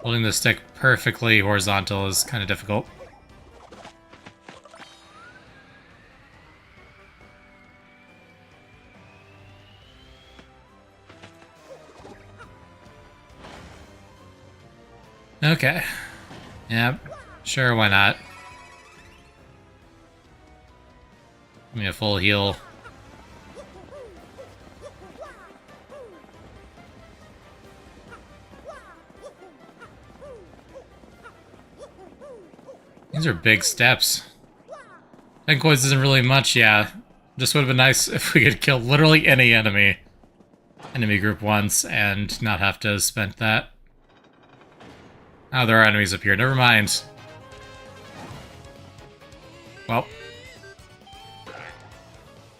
holding the stick perfectly horizontal is kind of difficult. Okay. Yep. Sure, why not? Give me a full heal. These are big steps. 10 coins isn't really much, yeah. Just would have been nice if we could kill literally any enemy group once and not have to spend that. Oh, there are enemies up here. Never mind. Well.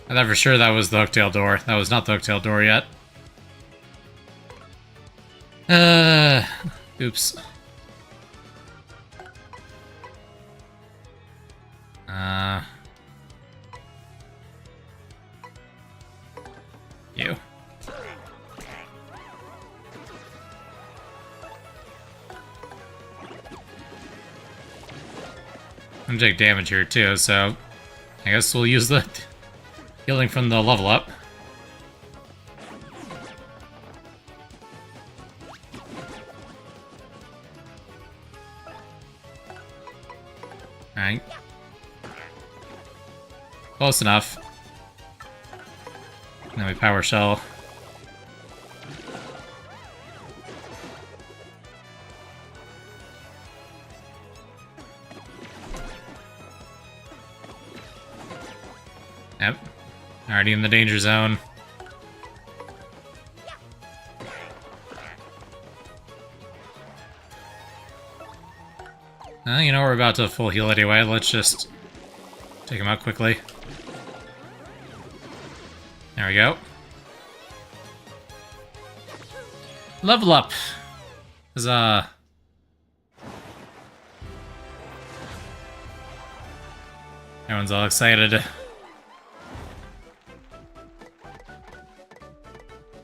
I thought for sure that was the Hooktail door. That was not the Hooktail door yet. Oops. You. I'm gonna take damage here too, so I guess we'll use the healing from the level up. Alright. Close enough. Now we power shell. Yep. Already in the danger zone. You know, we're about to full heal anyway. Let's just take him out quickly. There we go. Level up. Huzzah. Everyone's all excited.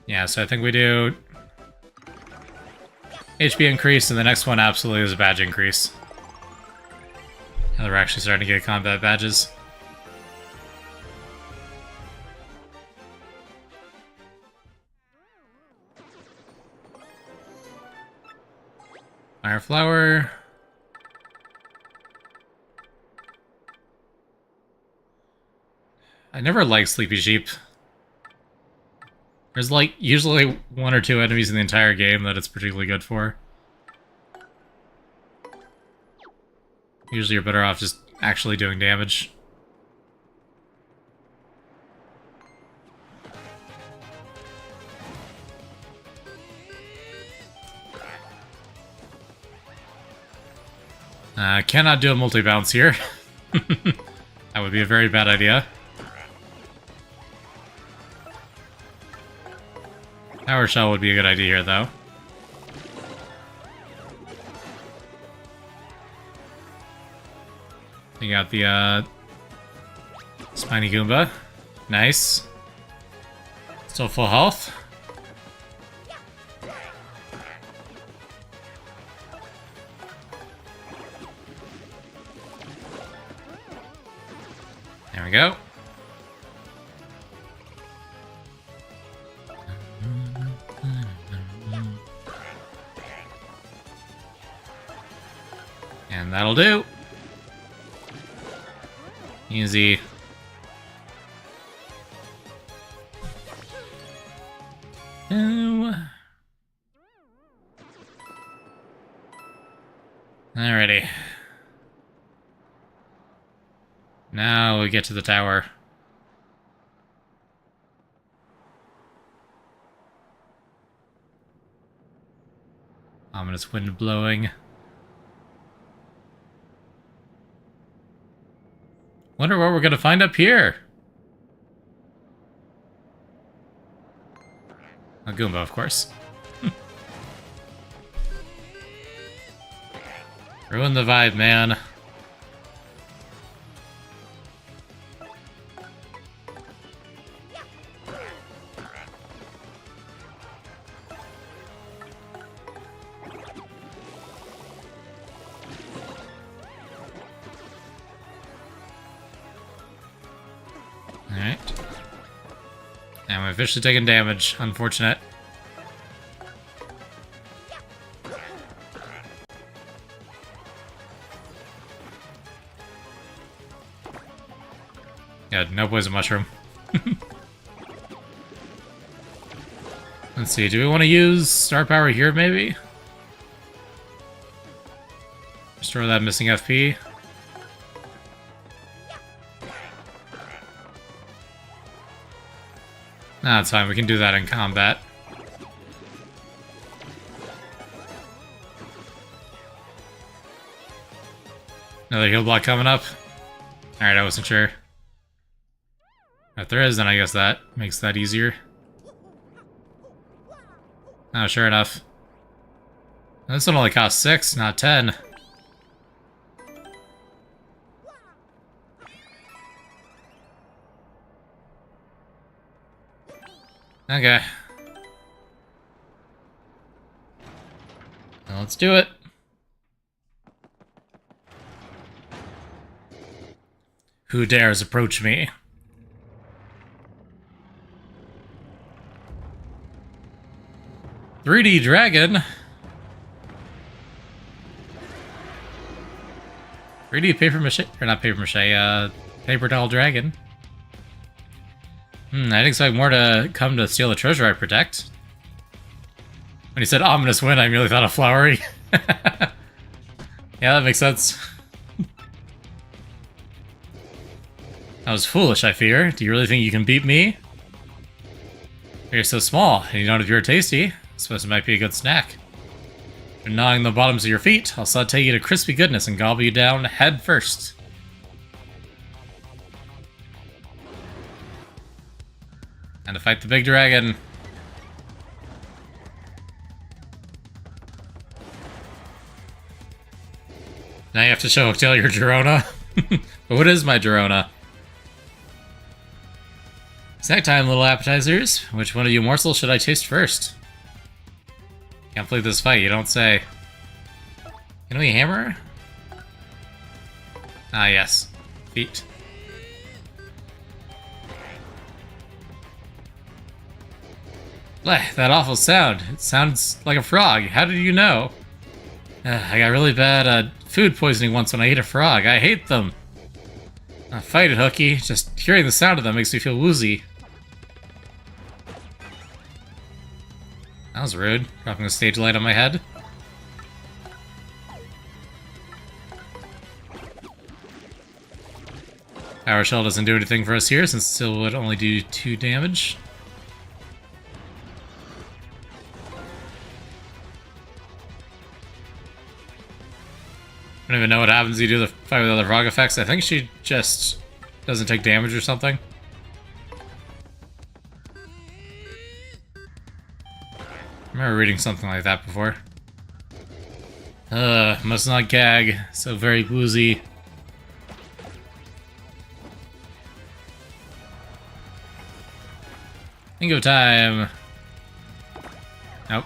Yeah, so I think we do HP increase, and the next one absolutely is a badge increase. Now that we're actually starting to get combat badges. Fire flower. I never liked Sleepy Sheep. There's like usually one or two enemies in the entire game that it's particularly good for. Usually you're better off just actually doing damage. Cannot do a multi-bounce here. That would be a very bad idea. Power shell would be a good idea here, though. You got the, Spiny Goomba. Nice. Still full health. There we go. That'll do. Easy. Oh. Alrighty. Now we get to the tower. Ominous wind blowing. Wonder what we're gonna find up here. A Goomba, of course. Ruin the vibe, man. Alright. And we're officially taking damage. Unfortunate. Yeah, no poison mushroom. Let's see, do we want to use star power here, maybe? Restore that missing FP. Nah, it's fine, we can do that in combat. Another heal block coming up. Alright, I wasn't sure. If there is, then I guess that makes that easier. Oh, sure enough. This one only costs 6, not 10. Okay. Well, let's do it. Who dares approach me? "3D dragon?" 3D paper mache, or not paper mache, paper doll dragon. I didn't expect more to come to steal the treasure I protect. When he said ominous wind, I immediately thought of flowery. Yeah, that makes sense. That was foolish, I fear. Do you really think you can beat me? You're so small, and you don't appear tasty. I suppose it might be a good snack. You're gnawing the bottoms of your feet. I'll saute you to crispy goodness and gobble you down head first. And to fight the big dragon. Now you have to show Hooktail your Girona. But what is my Girona? Snack time, little appetizers. Which one of you morsels should I taste first? Can't play this fight, you don't say. Can we hammer? Ah, yes. Feet. Bleh, that awful sound. It sounds like a frog. How did you know? I got really bad food poisoning once when I ate a frog. I hate them. Fight it, Hooky. Just hearing the sound of them makes me feel woozy. That was rude. Dropping a stage light on my head. Power Shell doesn't do anything for us here, since it still would only do 2 damage. I don't even know what happens if you do the fight with other frog effects. I think she just doesn't take damage or something. I remember reading something like that before. Must not gag. So very woozy. Think of time. Nope.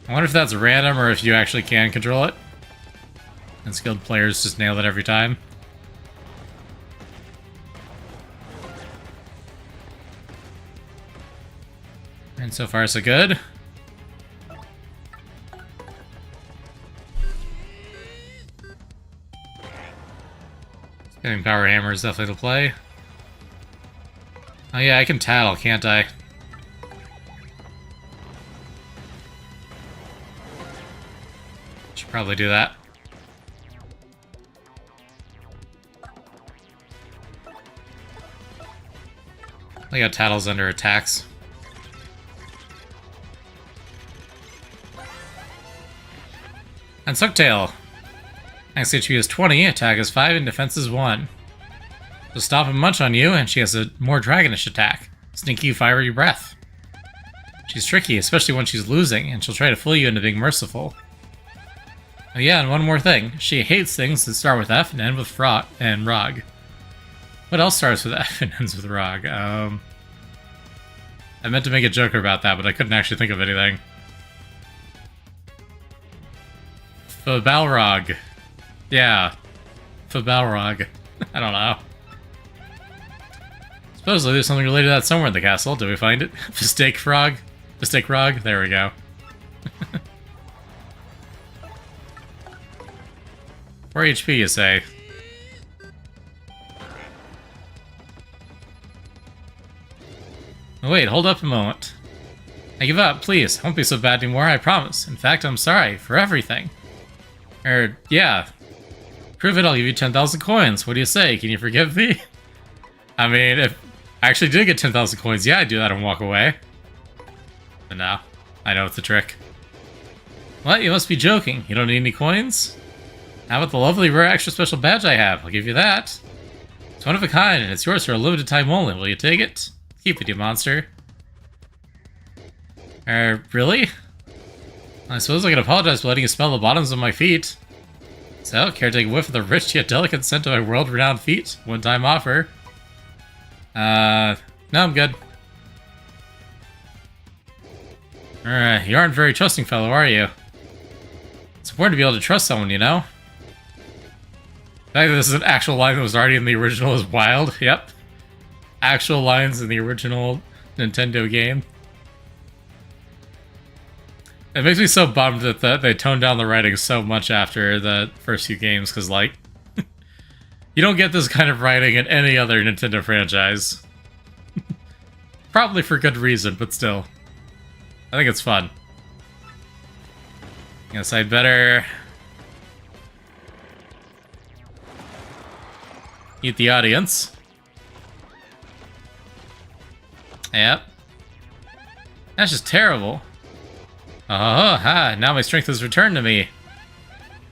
I wonder if that's random or if you actually can control it. And skilled players just nail it every time. And so far so good. Getting Power Hammer is definitely the play. Oh yeah, I can tattle, can't I? Should probably do that. I got tattles under attacks. And Hooktail. Max HP is 20, attack is 5, and defense is 1. She'll stop and munch on you, and she has a more dragonish attack. Sneaky, fiery breath. She's tricky, especially when she's losing, and she'll try to fool you into being merciful. Oh yeah, and one more thing. She hates things that start with F and end with Frog and Rog. What else starts with F and ends with Rog? I meant to make a joke about that, but I couldn't actually think of anything. Balrog. Yeah. Balrog. I don't know. Supposedly there's something related to that somewhere in the castle. Did we find it? Mistake Frog? Mistake Rog? There we go. 4 HP, you say? Oh, wait, hold up a moment. I give up, please. I won't be so bad anymore, I promise. In fact, I'm sorry for everything. Yeah. Prove it, I'll give you 10,000 coins. What do you say? Can you forgive me? I mean, if I actually did get 10,000 coins, yeah, I'd do that and walk away. But no, I know it's a trick. What? You must be joking. You don't need any coins? How about the lovely, rare, extra special badge I have? I'll give you that. It's one of a kind, and it's yours for a limited time only. Will you take it? Keep it, you monster. Really? I suppose I can apologize for letting you smell the bottoms of my feet. So, care to take a whiff of the rich yet delicate scent of my world-renowned feet? One-time offer. No, I'm good. Alright, you aren't a very trusting fellow, are you? It's important to be able to trust someone, you know? The fact that this is an actual line that was already in the original is wild. Yep. Actual lines in the original Nintendo game. It makes me so bummed that they toned down the writing so much after the first few games, because, like, you don't get this kind of writing in any other Nintendo franchise. Probably for good reason, but still. I think it's fun. Guess I'd better eat the audience. Yep. That's just terrible. Now my strength has returned to me.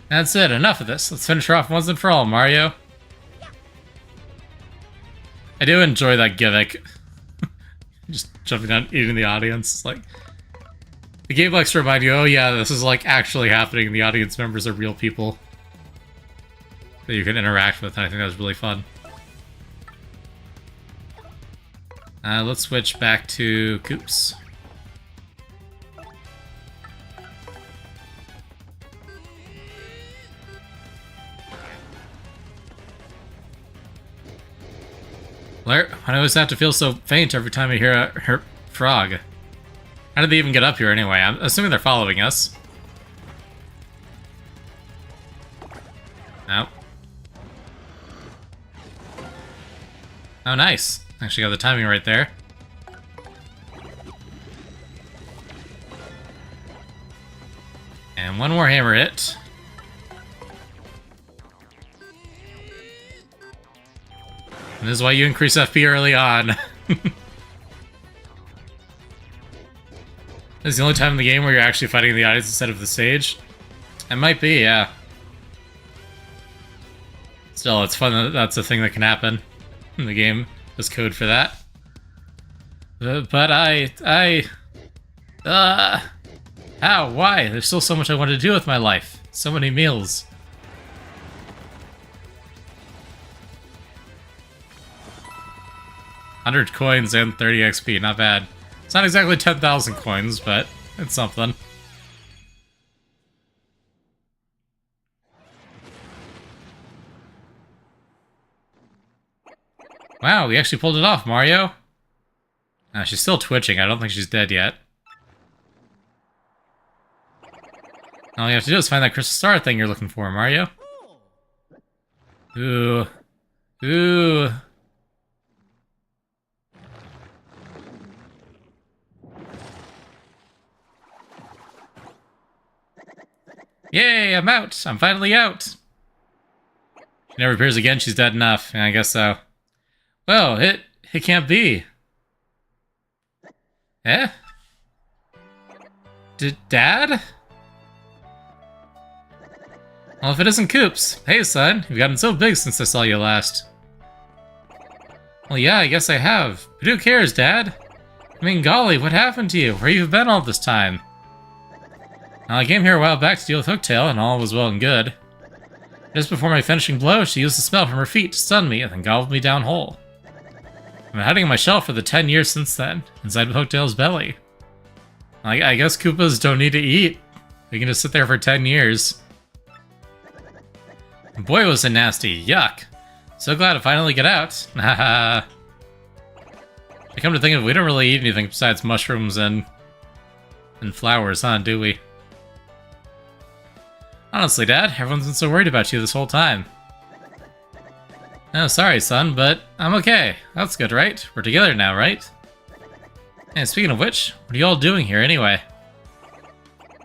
That's it, enough of this. Let's finish her off once and for all, Mario. I do enjoy that gimmick. Just jumping down, eating the audience. It's like, the game likes to remind you, oh yeah, this is like actually happening. The audience members are real people that you can interact with, and I think that was really fun. Let's switch back to Koops. Why do I always have to feel so faint every time I hear her frog? How did they even get up here anyway? I'm assuming they're following us. Nope. Oh, nice. Actually got the timing right there. And one more hammer hit. And this is why you increase FP early on. This is the only time in the game where you're actually fighting the audience instead of the stage. It might be, yeah. Still, it's fun that that's a thing that can happen in the game. There's code for that. But how? Why? There's still so much I want to do with my life. So many meals. $100 coins and 30 XP, not bad. It's not exactly 10,000 coins, but it's something. Wow, we actually pulled it off, Mario. She's still twitching. I don't think she's dead yet. All you have to do is find that crystal star thing you're looking for, Mario. Ooh. Ooh. Yay, I'm out. I'm finally out. She never appears again. She's dead enough. Yeah, I guess so. Well, it can't be. Eh? Dad? Well, if it isn't Coops. Hey, son. You've gotten so big since I saw you last. Well, yeah, I guess I have. But who cares, Dad? I mean, golly, what happened to you? Where you've been all this time? Well, I came here a while back to deal with Hooktail, and all was well and good. Just before my finishing blow, she used the smell from her feet to stun me and then gobbled me down whole. I've been hiding on my shelf for the 10 years since then, inside Hooktail's belly. I guess Koopas don't need to eat. They can just sit there for 10 years. Boy, was it nasty. Yuck. So glad to finally get out. Haha. I come to think of it, we don't really eat anything besides mushrooms and flowers, huh, do we? Honestly, Dad, everyone's been so worried about you this whole time. Oh, sorry, son, but I'm okay. That's good, right? We're together now, right? And speaking of which, what are you all doing here anyway?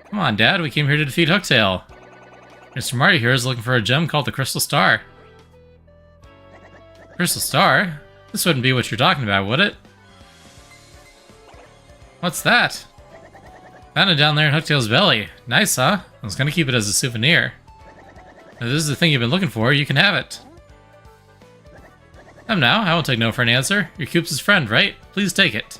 Come on, Dad, we came here to defeat Hooktail. Mr. Mario here is looking for a gem called the Crystal Star. Crystal Star? This wouldn't be what you're talking about, would it? What's that? Found it down there in Hooktail's belly. Nice, huh? I was gonna keep it as a souvenir. If this is the thing you've been looking for, you can have it. Come now, I won't take no for an answer. You're Coops' friend, right? Please take it.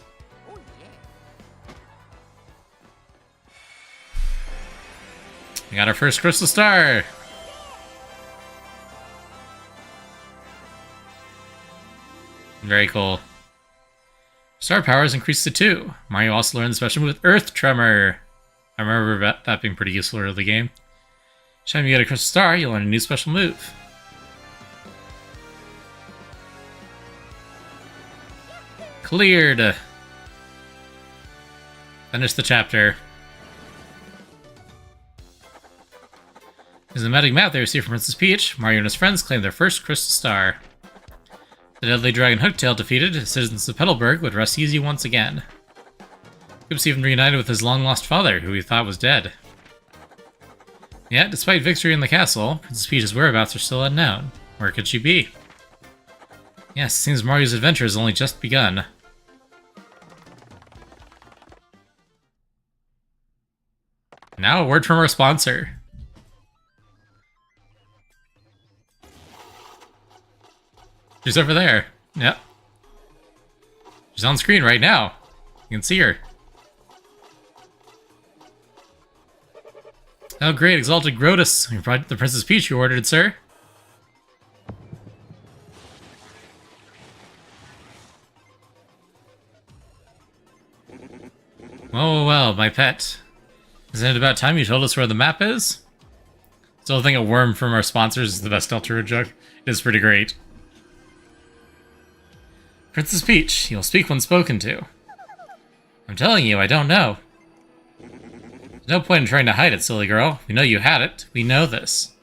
We got our first Crystal Star! Very cool. Star powers increased to 2. Mario also learned the special move with Earth Tremor. I remember that being pretty useful early in the game. Each time you get a Crystal Star, you'll learn a new special move. Cleared! Finish the chapter. There's a magic map they received from Princess Peach. Mario and his friends claimed their first Crystal Star. The deadly dragon Hooktail defeated, citizens of Petalburg would rest easy once again. Coops even reunited with his long-lost father, who he thought was dead. Yet, despite victory in the castle, Princess Peach's whereabouts are still unknown. Where could she be? Yes, it seems Mario's adventure has only just begun. Now a word from our sponsor. She's over there. Yep. She's on screen right now. You can see her. Oh great, Exalted Grotus. You brought the Princess Peach you ordered, sir. Well, my pet. Isn't it about time you told us where the map is? Still think a worm from our sponsors is the best Deltarune joke. It is pretty great. Princess Peach, you'll speak when spoken to. I'm telling you, I don't know. There's no point in trying to hide it, silly girl. We know you had it. We know this.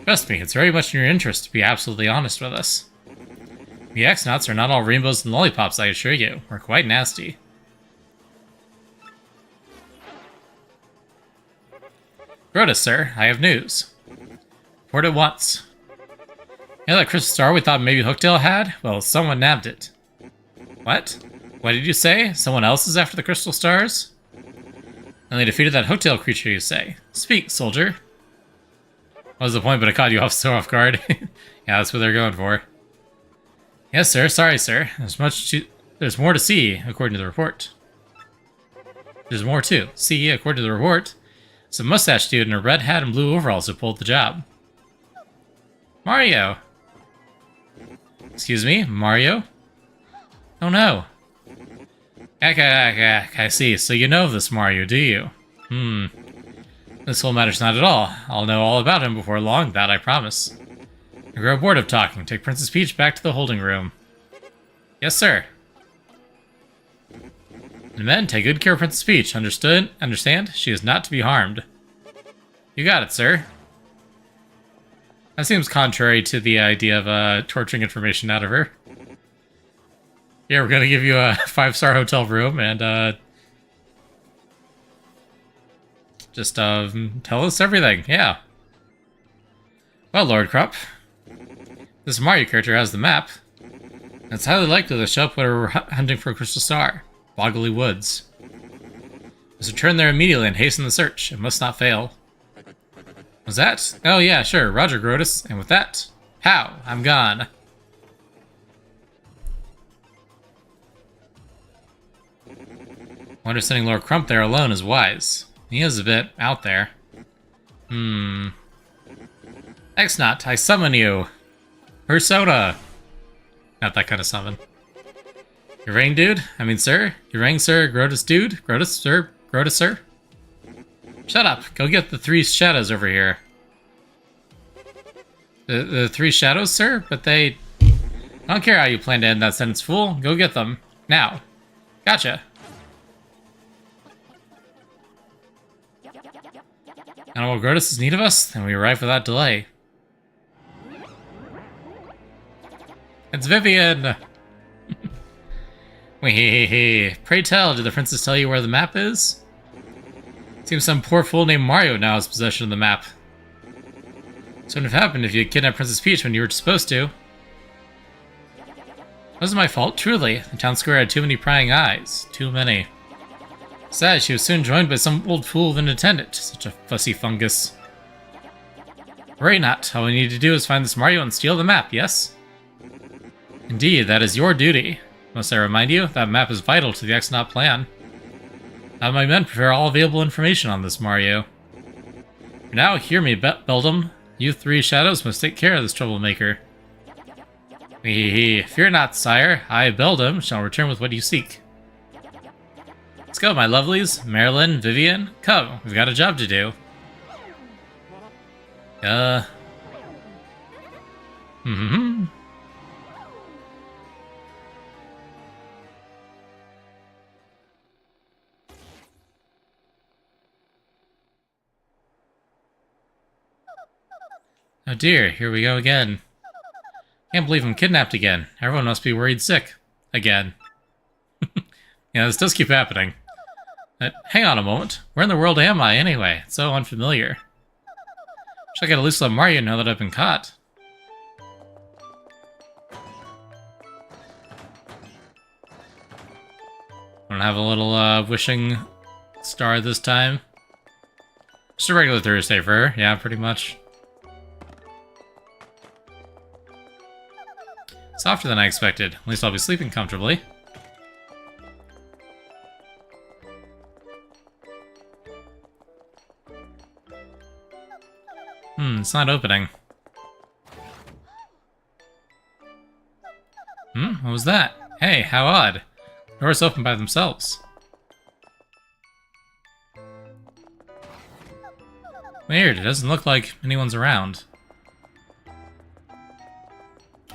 Trust me, it's very much in your interest to be absolutely honest with us. The X-Nauts are not all rainbows and lollipops, I assure you. We're quite nasty. Grotus, sir, I have news. Report at once. You know that Crystal Star we thought maybe Hooktail had? Well, someone nabbed it. What? What did you say? Someone else is after the Crystal Stars? And they defeated that Hooktail creature, you say? Speak, soldier. What was the point, but I caught you off so off guard? Yeah, that's what they're going for. Yes, sir. Sorry, sir. There's more to see, according to the report. There's more, too. See, according to the report, it's a mustache dude in a red hat and blue overalls who pulled the job. Mario! Excuse me? Mario? Oh no. I see. So you know of this Mario, do you? This whole matter's not at all. I'll know all about him before long, that I promise. You grow bored of talking. Take Princess Peach back to the holding room. Yes, sir. And men, take good care of Princess Peach. Understood? Understand? She is not to be harmed. You got it, sir. That seems contrary to the idea of torturing information out of her. Yeah, we're gonna give you a 5-star hotel room and just tell us everything. Yeah. Well, Lord Krupp, this Mario character has the map. It's highly likely to show up when we're hunting for a crystal star. Boggly Woods. Let's return there immediately and hasten the search. It must not fail. Was that? Oh yeah, sure. Roger, Grotus. And with that, pow! I'm gone. Wonder sending Lord Crump there alone is wise. He is a bit out there. X-Not, I summon you. Persona. Not that kind of summon. Your ring, dude? I mean, sir? Your ring, sir? Grotus, dude? Grotus, sir? Grotus, sir? Shut up. Go get the 3 shadows over here. The 3 shadows, sir? But they... I don't care how you plan to end that sentence, fool. Go get them. Now. Gotcha. And while Grotus is in need of us, then we arrive without delay. It's Vivian! Wee, pray tell, did the princess tell you where the map is? Seems some poor fool named Mario now has possession of the map. So what would have happened if you had kidnapped Princess Peach when you were supposed to? It wasn't my fault, truly. The town square had too many prying eyes. Too many. Besides, she was soon joined by some old fool of an attendant. Such a fussy fungus. Worry not. All we need to do is find this Mario and steal the map, yes? Indeed, that is your duty. Must I remind you, that map is vital to the X-Not plan. Have my men prepare all available information on this, Mario. For now, hear me, Beldum. You 3 shadows must take care of this troublemaker. Fear not, sire. I, Beldum, shall return with what you seek. Let's go, my lovelies. Marilyn, Vivian, come. We've got a job to do. Oh dear, here we go again. Can't believe I'm kidnapped again. Everyone must be worried sick. Again. Yeah, this does keep happening. Hang on a moment. Where in the world am I, anyway? It's so unfamiliar. Wish I could at least let Mario know that I've been caught. Wanna have a little, wishing star this time? Just a regular Thursday for her. Yeah, pretty much. Softer than I expected. At least I'll be sleeping comfortably. It's not opening. What was that? Hey, how odd. Doors open by themselves. Weird, it doesn't look like anyone's around.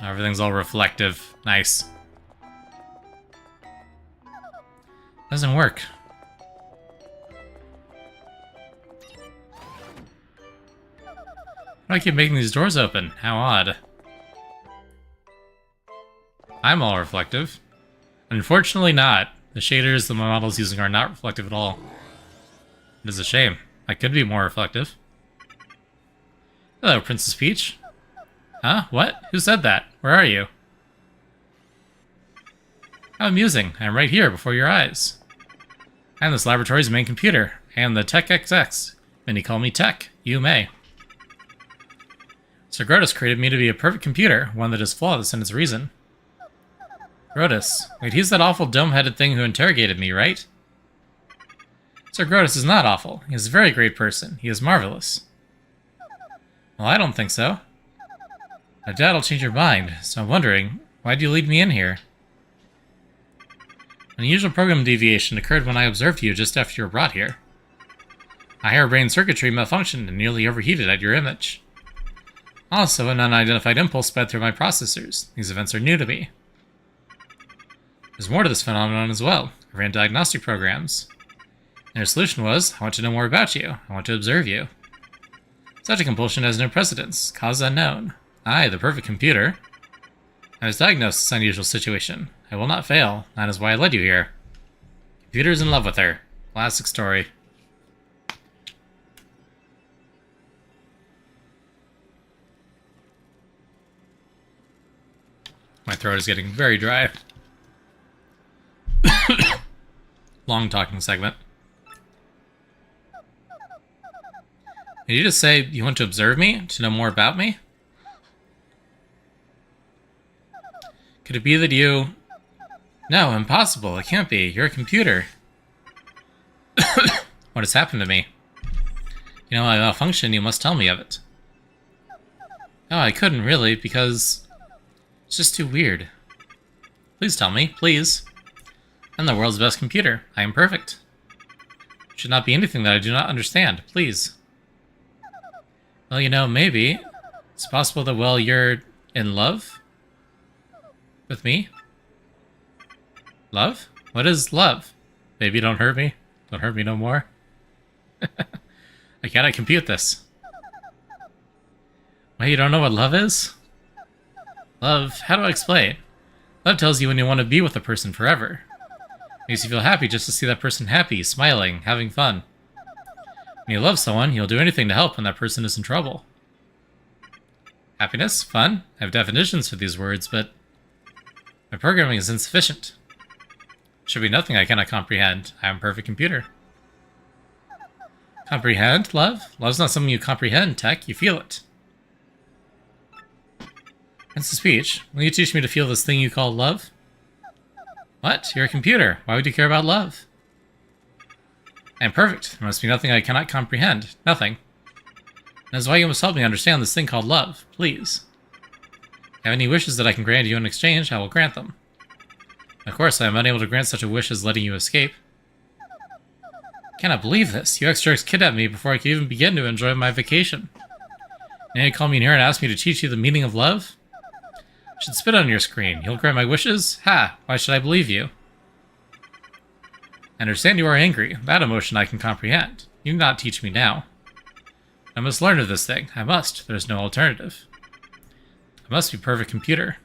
Everything's all reflective. Nice. Doesn't work. Why do I keep making these doors open? How odd. I'm all reflective. Unfortunately not. The shaders that my model's using are not reflective at all. It is a shame. I could be more reflective. Hello, Princess Peach. Huh? What? Who said that? Where are you? How amusing. I'm right here before your eyes. I'm this laboratory's main computer. I am the Tech XX. Many call me Tech. You may. Sir Grotus created me to be a perfect computer, one that is flawless in its reason. Grotus. Wait, he's that awful dome-headed thing who interrogated me, right? Sir Grotus is not awful. He is a very great person. He is marvelous. Well, I don't think so. I doubt I'll change your mind, so I'm wondering, why do you lead me in here? An unusual program deviation occurred when I observed you just after you were brought here. My harebrained circuitry malfunctioned and nearly overheated at your image. Also, an unidentified impulse sped through my processors. These events are new to me. There's more to this phenomenon as well. I ran diagnostic programs. And their solution was, I want to know more about you. I want to observe you. Such a compulsion has no precedence. Cause unknown. I, the perfect computer. I was diagnosed with this unusual situation. I will not fail. That is why I led you here. Computer's in love with her. Classic story. My throat is getting very dry. Long talking segment. Did you just say you want to observe me? To know more about me? Could it be that you... No, impossible. It can't be. You're a computer. What has happened to me? You know, I malfunction. You must tell me of it. No, I couldn't really, because... It's just too weird. Please tell me, please. I'm the world's best computer. I am perfect. It should not be anything that I do not understand. Please. Well, you know, maybe. It's possible that, well, you're in love? With me? Love? What is love? Baby, don't hurt me. Don't hurt me no more. I cannot compute this. Wait, you don't know what love is? Love, how do I explain? Love tells you when you want to be with a person forever. Makes you feel happy just to see that person happy, smiling, having fun. When you love someone, you'll do anything to help when that person is in trouble. Happiness? Fun? I have definitions for these words, but my programming is insufficient. Should be nothing I cannot comprehend. I am a perfect computer. Comprehend, love? Love's not something you comprehend, Tech. You feel it. That's the speech. Will you teach me to feel this thing you call love? What? You're a computer. Why would you care about love? I am perfect. There must be nothing I cannot comprehend. Nothing. That is why you must help me understand this thing called love. Please. If you have any wishes that I can grant you in exchange, I will grant them. Of course, I am unable to grant such a wish as letting you escape. I cannot believe this. You extra kidnapped me before I could even begin to enjoy my vacation. Now you call me in here and ask me to teach you the meaning of love? I should spit on your screen. You'll grant my wishes? Ha! Why should I believe you? I understand you are angry. That emotion I can comprehend. You cannot teach me now. I must learn of this thing. I must. There is no alternative. I must be a perfect computer.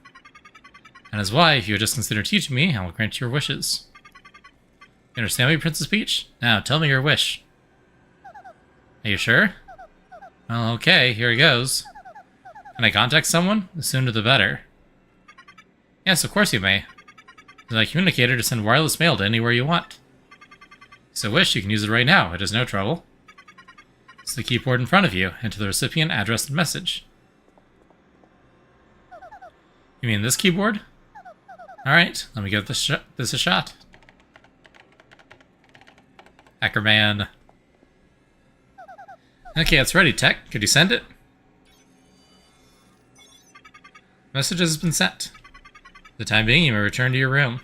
And as why, if you would just consider teaching me, I will grant your wishes. You understand me, Princess Peach? Now, tell me your wish. Are you sure? Well, okay, here it goes. Can I contact someone? The sooner the better. Yes, of course you may. There's a communicator to send wireless mail to anywhere you want. So wish, you can use it right now. It is no trouble. It's the keyboard in front of you. Enter the recipient, address, and message. You mean this keyboard? Alright, let me give this a shot. Hackerman. Okay, it's ready, Tech. Could you send it? Message has been sent. For the time being, you may return to your room.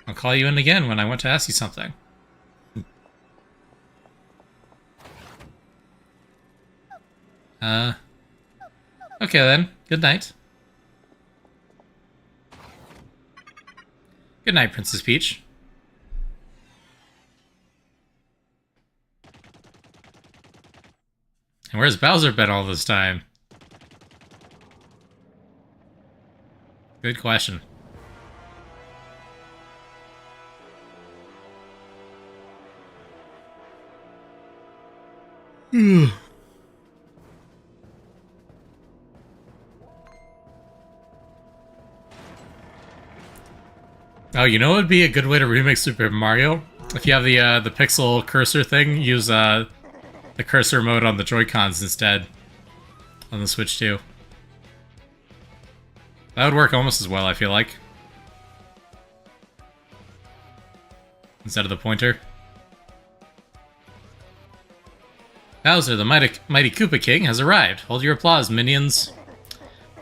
I'll call you in again when I want to ask you something. Okay then. Good night. Good night, Princess Peach. And where's Bowser been all this time? Good question. Oh, you know what would be a good way to remake Super Mario? If you have the pixel cursor thing, use the cursor mode on the Joy-Cons instead. On the Switch too. That would work almost as well, I feel like. Instead of the pointer. Bowser, the mighty Koopa King, has arrived. Hold your applause, minions.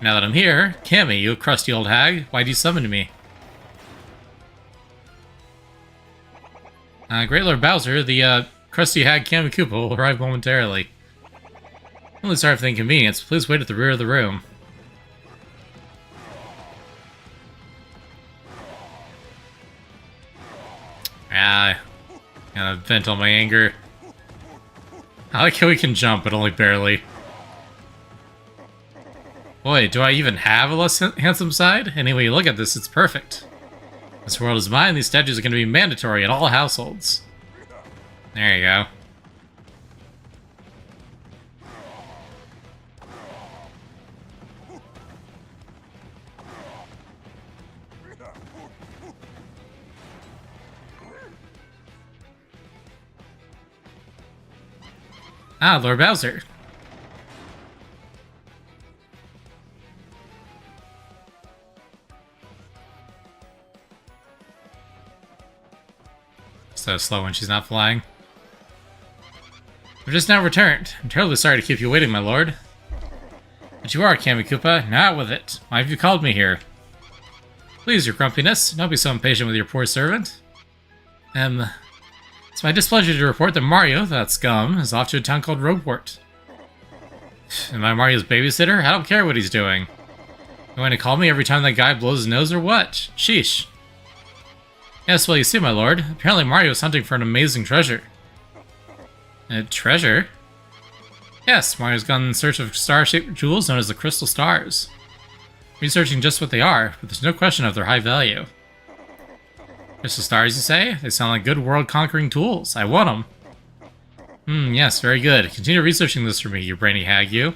Now that I'm here, Cammy, you crusty old hag, why do you summon me? Great Lord Bowser, the crusty hag Cammy Koopa will arrive momentarily. Only sorry for the inconvenience. Please wait at the rear of the room. Gotta vent all my anger. I like how we can jump, but only barely. Wait, do I even have a less handsome side? Anyway, look at this, it's perfect. This world is mine, these statues are going to be mandatory in all households. There you go. Ah, Lord Bowser. So slow when she's not flying. I've just now returned. I'm terribly sorry to keep you waiting, my lord. But you are, Kamikoopa. Now out with it. Why have you called me here? Please, your grumpiness. Don't be so impatient with your poor servant. It's my displeasure to report that Mario, that scum, is off to a town called Rogueport. Am I Mario's babysitter? I don't care what he's doing. You going to call me every time that guy blows his nose or what? Sheesh. Yes, well, you see, my lord. Apparently Mario is hunting for an amazing treasure. A treasure? Yes, Mario's gone in search of star-shaped jewels known as the Crystal Stars. Researching just what they are, but there's no question of their high value. Crystal Stars, you say? They sound like good world-conquering tools. I want them. Yes, very good. Continue researching this for me, you brainy hag, you.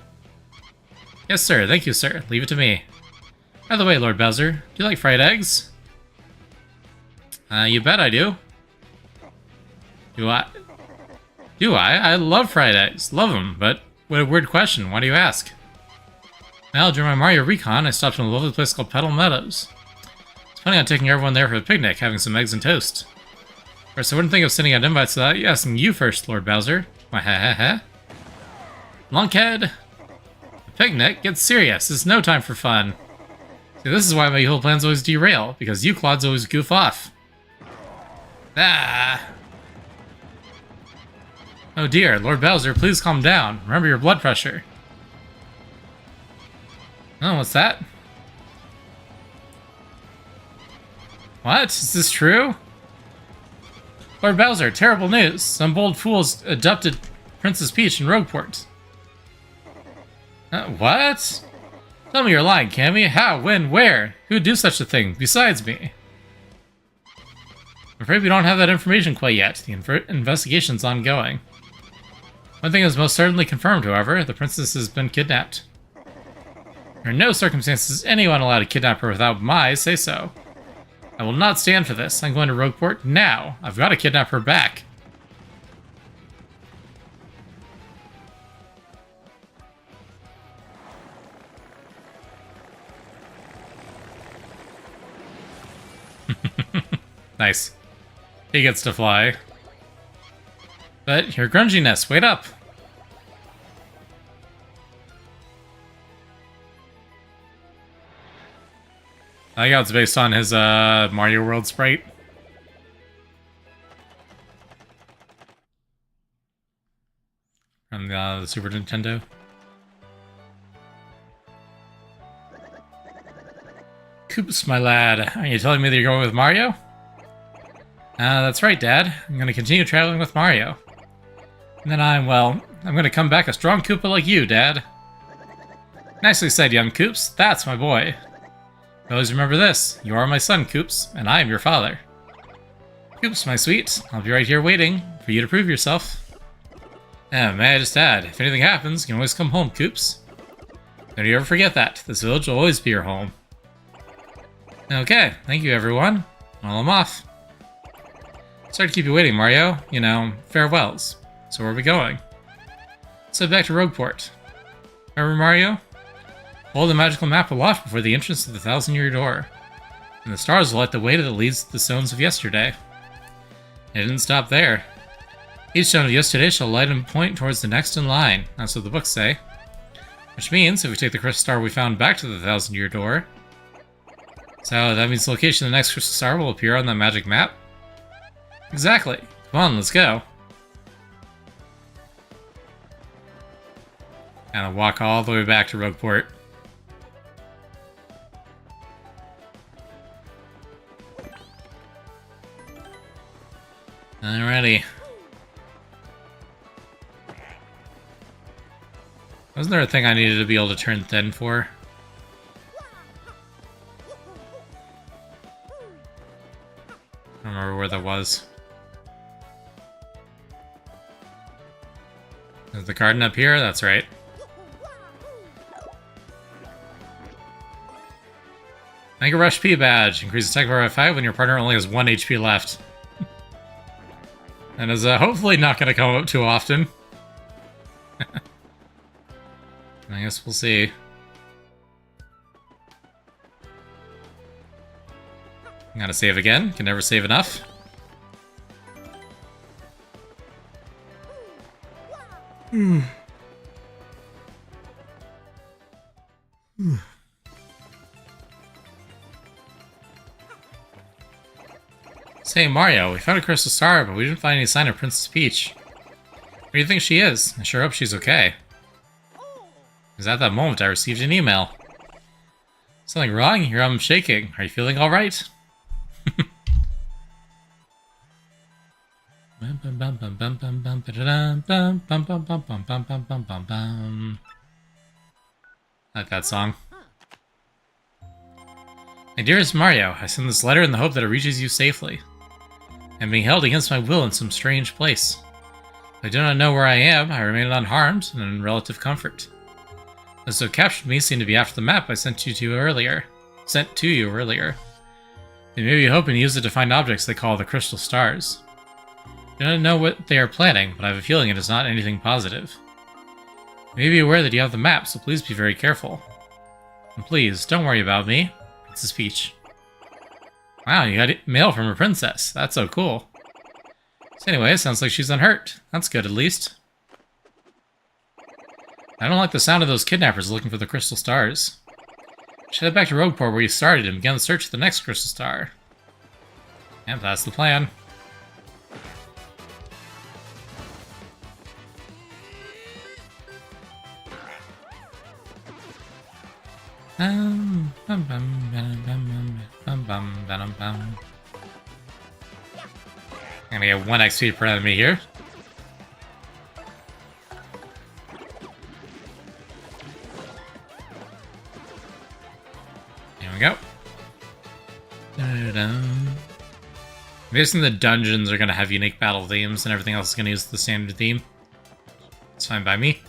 Yes, sir. Thank you, sir. Leave it to me. By the way, Lord Bowser, do you like fried eggs? You bet I do. Do I? Do I? I love fried eggs. Love them, but what a weird question. Why do you ask? Well, during my Mario Recon, I stopped in a lovely place called Petal Meadows. I was planning on taking everyone there for a picnic, having some eggs and toast. Of course, I wouldn't think of sending out invites without asking you first, Lord Bowser. Why, ha. Lunkhead! A picnic? Get serious. It's no time for fun. See, this is why my whole plans always derail, because you clods always goof off. Ah! Oh dear, Lord Bowser, please calm down. Remember your blood pressure. Oh, what's that? What? Is this true? Lord Bowser, terrible news. Some bold fools abducted Princess Peach in Rogueport. What? Tell me you're lying, Cammy. How? When? Where? Who would do such a thing, besides me? I'm afraid we don't have that information quite yet. The investigation's ongoing. One thing is most certainly confirmed, however. The princess has been kidnapped. There are no circumstances anyone allowed to kidnap her without my say-so. I will not stand for this. I'm going to Rogueport now. I've got to kidnap her back. Nice. He gets to fly. But your grunginess, wait up! I think it's based on his Mario World sprite. From the Super Nintendo. Koops, my lad. Are you telling me that you're going with Mario? That's right, Dad. I'm going to continue traveling with Mario. And then I'm going to come back a strong Koopa like you, Dad. Nicely said, young Koops. That's my boy. Always remember this. You are my son, Koops, and I am your father. Koops, my sweet. I'll be right here waiting for you to prove yourself. May I just add, if anything happens, you can always come home, Koops. Don't you ever forget that. This village will always be your home. Okay, thank you, everyone. Well, I'm off. Sorry to keep you waiting, Mario. You know, farewells. So where are we going? Let's head back to Rogueport. Remember, Mario? Hold the magical map aloft before the entrance to the 1,000-year door. And the stars will light the way that leads to the stones of yesterday. It didn't stop there. Each stone of yesterday shall light and point towards the next in line. That's what the books say. Which means, if we take the crystal star we found back to the 1,000-year door... So, that means the location of the next crystal star will appear on that magic map? Exactly. Come on, let's go. And I'll walk all the way back to Rogueport. Alrighty. Wasn't there a thing I needed to be able to turn thin for? don't remember where that was. Is the garden up here? That's right. Make a Rush P badge. Increase attack power by 5 when your partner only has 1 HP left. And is hopefully not going to come up too often. I guess we'll see. Gotta save again. Can never save enough. Say, Mario, we found a crystal star, but we didn't find any sign of Princess Peach. Where do you think she is? I sure hope she's okay. Because at that moment, I received an email. Something wrong? Here I'm shaking. Are you feeling alright? I like that song. My dearest Mario, I send this letter in the hope that it reaches you safely. I'm being held against my will in some strange place. I do not know where I am. I remain unharmed and in relative comfort. Those who captured me seem to be after the map I sent to you earlier. They may be hoping to use it to find objects they call the crystal stars. I do not know what they are planning, but I have a feeling it is not anything positive. You may be aware that you have the map, so please be very careful. And please, don't worry about me. Princess Peach. Wow, you got mail from a princess. That's so cool. So anyway, it sounds like she's unhurt. That's good, at least. I don't like the sound of those kidnappers looking for the crystal stars. We should head back to Rogueport where you started and begin the search for the next crystal star. And that's the plan. I'm gonna get 1 XP per enemy here. There we go. I'm guessing the dungeons are gonna have unique battle themes and everything else is gonna use the standard theme. It's fine by me.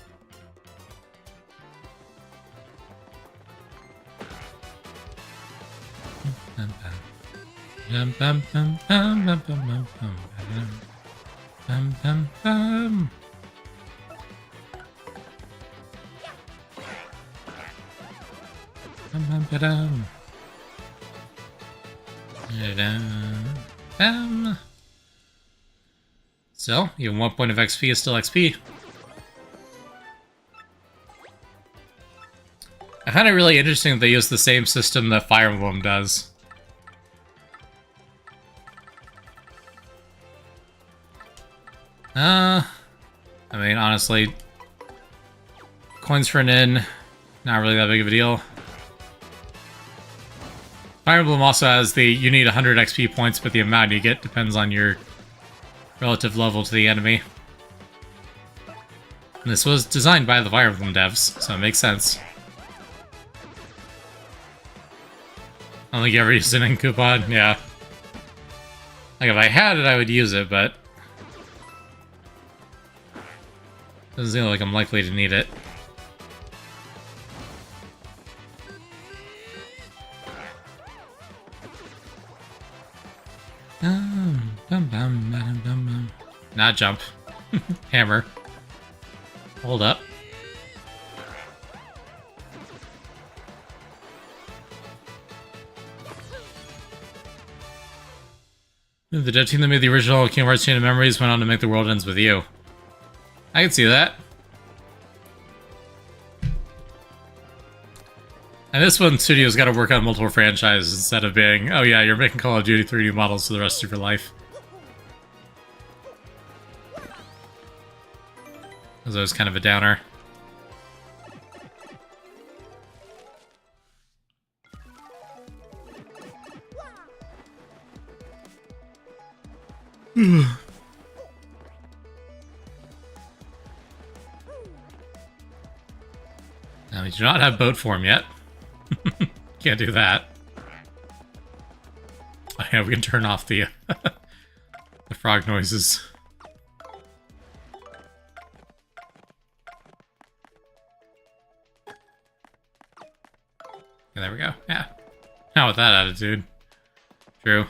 There So, even 1 point of XP is still XP. I find it really interesting that they use the same system that Fire Emblem does. I mean, honestly, coins for an inn, not really that big of a deal. Fire Emblem also has the, you need 100 XP points, but the amount you get depends on your relative level to the enemy. And this was designed by the Fire Emblem devs, so it makes sense. I don't think you ever used an inn coupon, yeah. Like, if I had it, I would use it, but doesn't seem like I'm likely to need it. Not jump. Hammer. Hold up. The dev team that made the original Kingdom Hearts Chain of Memories went on to make The World Ends With You. I can see that. And this one, studio's got to work on multiple franchises instead of being, oh yeah, you're making Call of Duty 3D models for the rest of your life. That was kind of a downer. Now, we do not have boat form yet. Can't do that. yeah, we can turn off the the frog noises. Yeah, there we go. Yeah. Not with that attitude. True.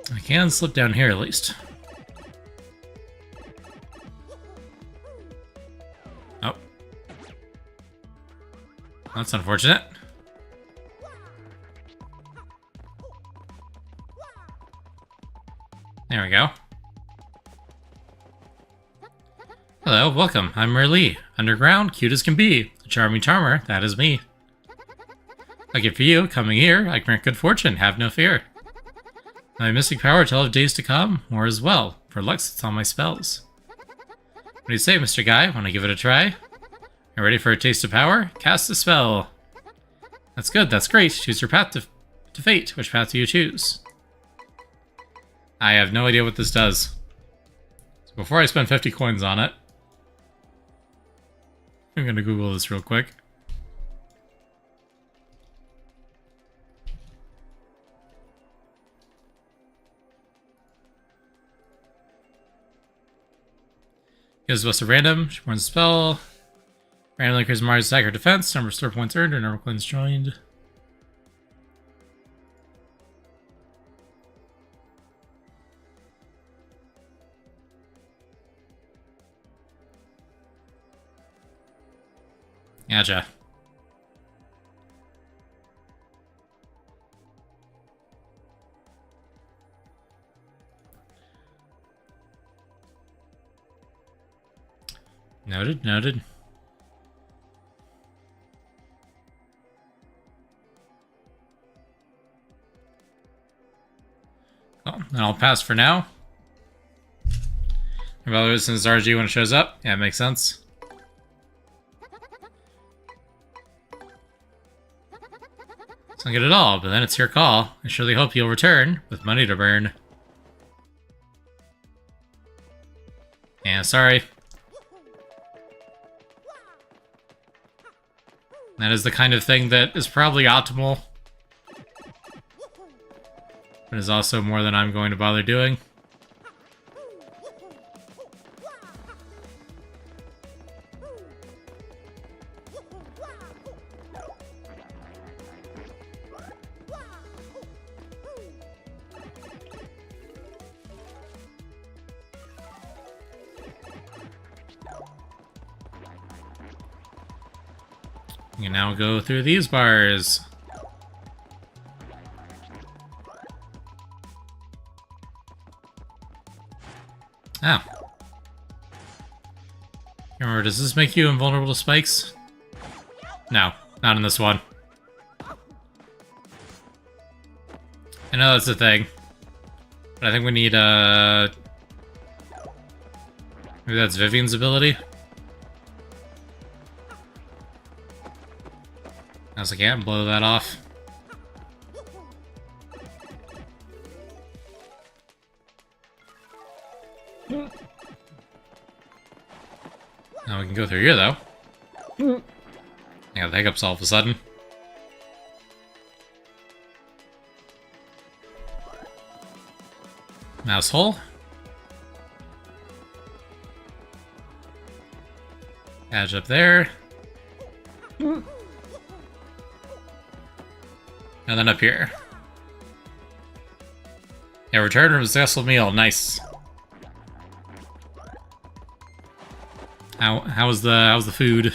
I can slip down here at least. Oh. That's unfortunate. There we go. Hello, welcome. I'm Merlee. Underground, cute as can be. A charming charmer, that is me. Lucky for you, coming here, I grant good fortune, have no fear. My mystic power to have days to come, more as well. For luck sits on my spells. What do you say, Mr. Guy? Want to give it a try? You ready for a taste of power? Cast a spell. That's good, that's great. Choose your path to fate. Which path do you choose? I have no idea what this does. So before I spend 50 coins on it, I'm gonna Google this real quick. Gives us a random. She runs a spell. Randomly increases Mario's attack or defense. Number of store points earned or number of coins joined. Gotcha. Noted, noted. Well, then I'll pass for now. Evaluate since RG when it shows up. Yeah, it makes sense. It's not good at all, but then it's your call. I surely hope you'll return with money to burn. Yeah, sorry. That is the kind of thing that is probably optimal, but is also more than I'm going to bother doing. You can now go through these bars. Oh. Remember, does this make you invulnerable to spikes? No, not in this one. I know that's a thing. But I think we need, maybe that's Vivian's ability? I was like, yeah, blow that off. Now we can go through here, though. I got the hiccups all of a sudden. Mouse hole. Badge up there. And then up here. Yeah, return from a successful meal. Nice. How's the food?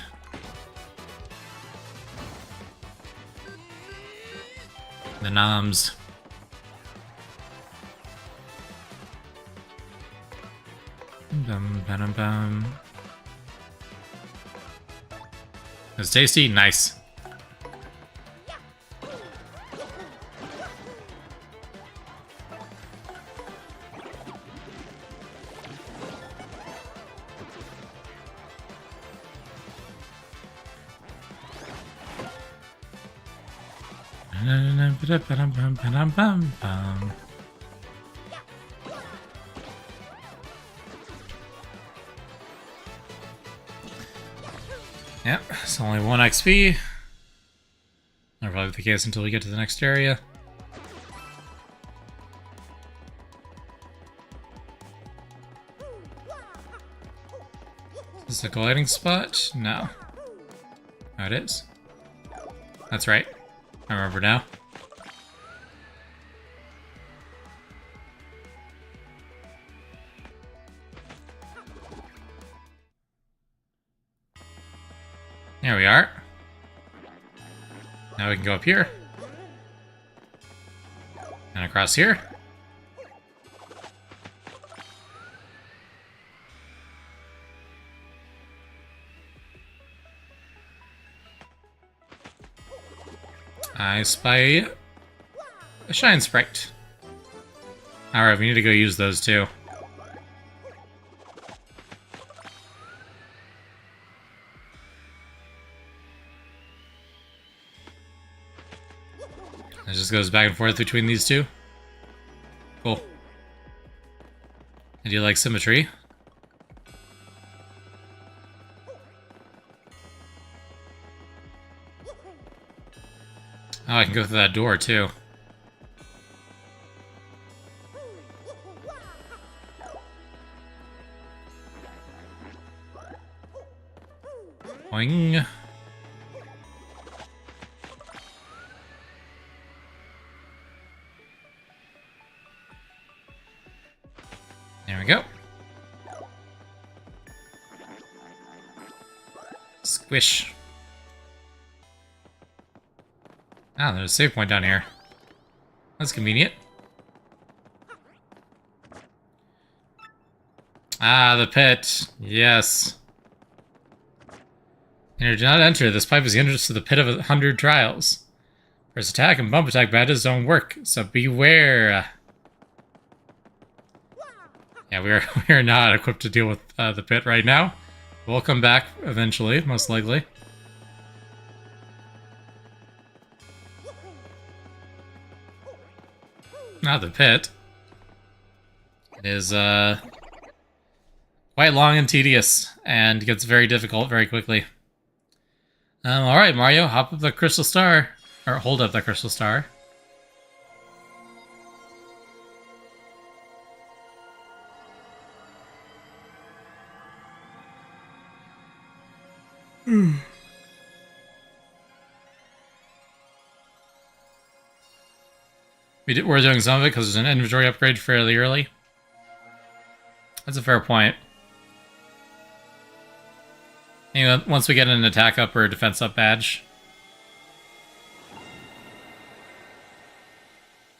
The noms. Bum, bum, bum. It's tasty. Nice. Yep, it's only 1 XP. That'll probably be the case until we get to the next area. Is this a gliding spot? No. Oh, it is. That's right. I remember now. There we are. Now we can go up here. And across here. I spy a Shine Sprite. Alright, we need to go use those too. It just goes back and forth between these two. Cool. I do like symmetry. Oh, I can go through that door too. Boing. There we go. Squish. Ah, there's a save point down here. That's convenient. Ah, the pit. Yes. Do not enter. This pipe is the entrance to the pit of 100 trials. First attack and bump attack badges don't work, so beware. Yeah, we are not equipped to deal with the pit right now. We'll come back eventually, most likely. Not the pit. It is quite long and tedious, and gets very difficult very quickly. Alright, Mario, hop up the crystal star. Or hold up that crystal star. We're doing some of it because there's an inventory upgrade fairly early. That's a fair point. You know, once we get an attack up or a defense up badge.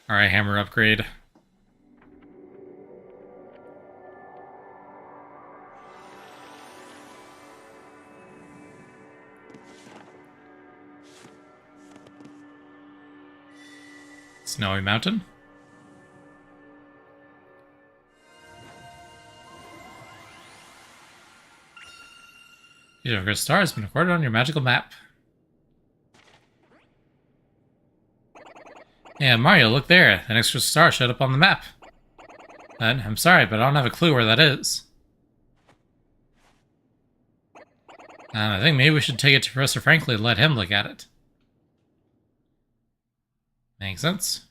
Alright, hammer upgrade. Snowy Mountain. Your star has been recorded on your magical map. Yeah, Mario, look there. An extra star showed up on the map. I'm sorry, but I don't have a clue where that is. I think maybe we should take it to Professor Franklin and let him look at it. Makes sense.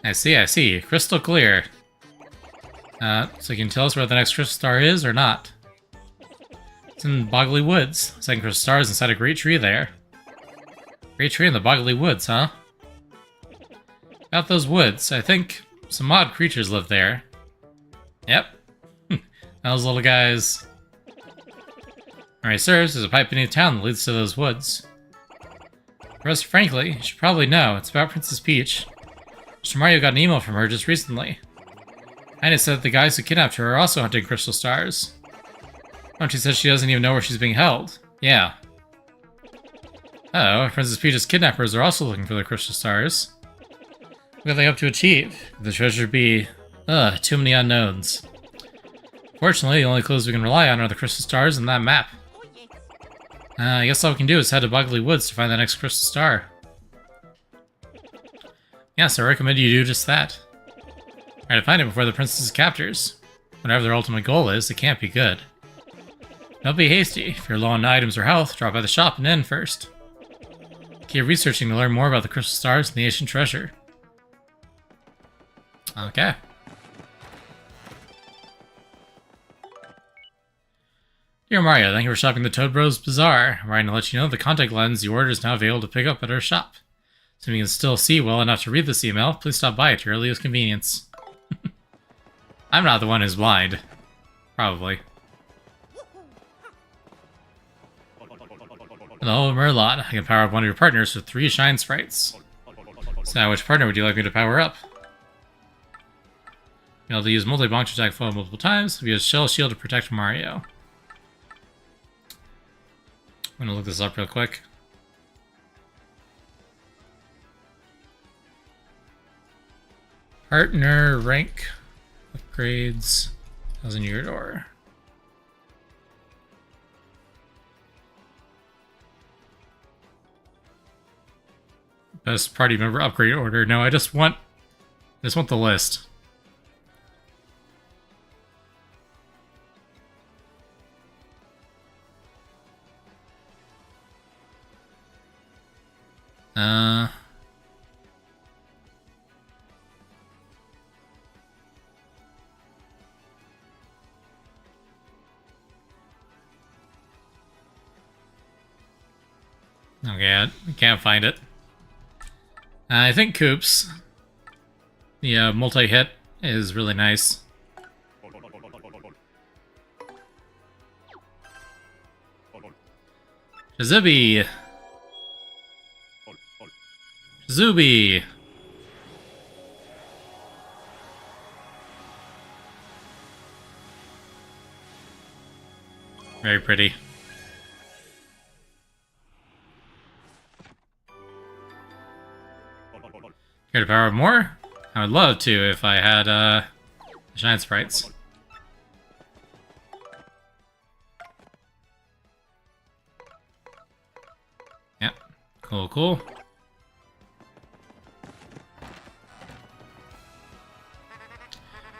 I see. Crystal clear. So you can tell us where the next crystal star is or not. It's in Boggly Woods. Second crystal star is inside a great tree there. Great tree in the Boggly Woods, huh? About those woods, I think some odd creatures live there. Yep. Those little guys. Alright, sirs, there's a pipe beneath town that leads to those woods. Professor Franklin, you should probably know. It's about Princess Peach. Mr. Mario got an email from her just recently. And it said that the guys who kidnapped her are also hunting crystal stars. And she says she doesn't even know where she's being held. Yeah. Uh-oh, Princess Peach's kidnappers are also looking for the crystal stars. What are they up to achieve? Could the treasure be Ugh, too many unknowns. Fortunately, the only clues we can rely on are the crystal stars and that map. I guess all we can do is head to Bogley Woods to find the next crystal star. Yes, I recommend you do just that. Try to find it before the princess's captors. Whatever their ultimate goal is, it can't be good. Don't be hasty. If you're low on items or health, drop by the shop and inn first. Keep researching to learn more about the crystal stars and the ancient treasure. Okay. Dear Mario, thank you for shopping the Toad Bros Bazaar. I'm writing to let you know the contact lens you ordered is now available to pick up at our shop. So if you can still see well enough to read this email, please stop by at your earliest convenience. I'm not the one who's blind. Probably. Hello, Merlot. I can power up one of your partners with 3 shine sprites. So now, which partner would you like me to power up? You'll be able to use multi-bonk to attack foe multiple times. We use Shell Shield to protect Mario. I'm gonna look this up real quick. Partner rank upgrades. How's in your door? Best party member upgrade order. No, I just want the list. Okay, I can't find it. I think Koops, the multi-hit, is really nice. Shazubi! Shazubi! Very pretty. Care to power up more? I would love to if I had shine sprites. Yeah, cool, cool.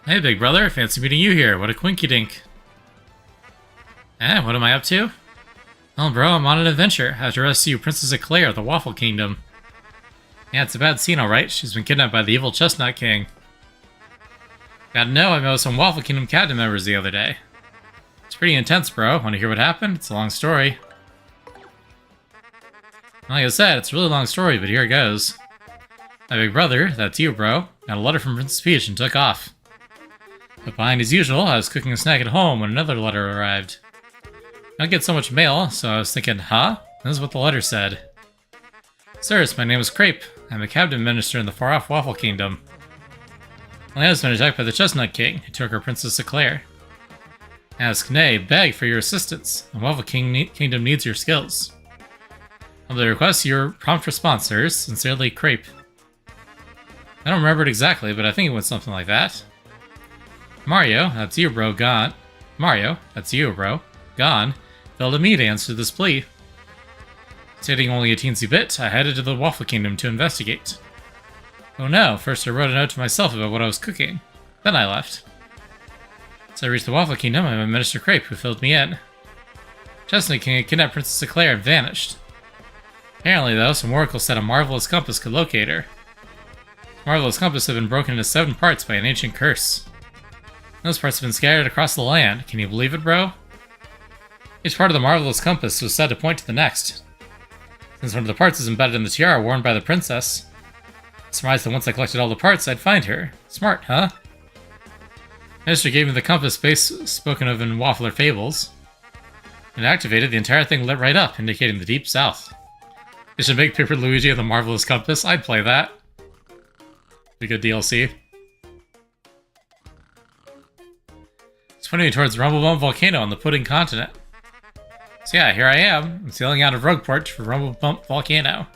Hey, big brother, fancy meeting you here. What a quinky-dink. What am I up to? Well, bro, I'm on an adventure. I have to rescue Princess Eclair of the Waffle Kingdom. Yeah, it's a bad scene, alright. She's been kidnapped by the evil Chestnut King. Gotta know, I met with some Waffle Kingdom cabinet members the other day. It's pretty intense, bro. Want to hear what happened? It's a long story. Like I said, it's a really long story, but here it goes. My big brother, that's you, bro, got a letter from Princess Peach and took off. But behind as usual, I was cooking a snack at home when another letter arrived. I don't get so much mail, so I was thinking, huh? This is what the letter said. Sirs, my name is Crepe. I'm a cabinet minister in the far-off Waffle Kingdom. My land has been attacked by the Chestnut King, who took our Princess Eclair. Ask, nay, beg for your assistance. The Waffle Kingdom needs your skills. Humbly request your prompt response, sirs. Sincerely, Crepe. I don't remember it exactly, but I think it went something like that. Mario, that's you, bro, gone. Mario, that's you, bro, gone. Fell to me to answer this plea. Stating only a teensy bit, I headed to the Waffle Kingdom to investigate. Oh no, first I wrote a note to myself about what I was cooking. Then I left. So I reached the Waffle Kingdom, I met Minister Crepe, who filled me in. Chestnut King had kidnapped Princess Eclair and vanished. Apparently, though, some oracles said a marvelous compass could locate her. The marvelous compass had been broken into 7 parts by an ancient curse. Those parts have been scattered across the land. Can you believe it, bro? Each part of the marvelous compass was said to point to the next. Since one of the parts is embedded in the tiara worn by the princess, I surmised that once I collected all the parts, I'd find her. Smart, huh? Minister gave me the compass base spoken of in Waffler fables. When activated, the entire thing lit right up, indicating the deep south. They should make Paper Luigi of the Marvelous Compass. I'd play that. Be good DLC. It's pointing me towards Rumblebump Volcano on the Pudding Continent. So yeah, here I am. I'm sailing out of Rogueport for Rumblebump Volcano.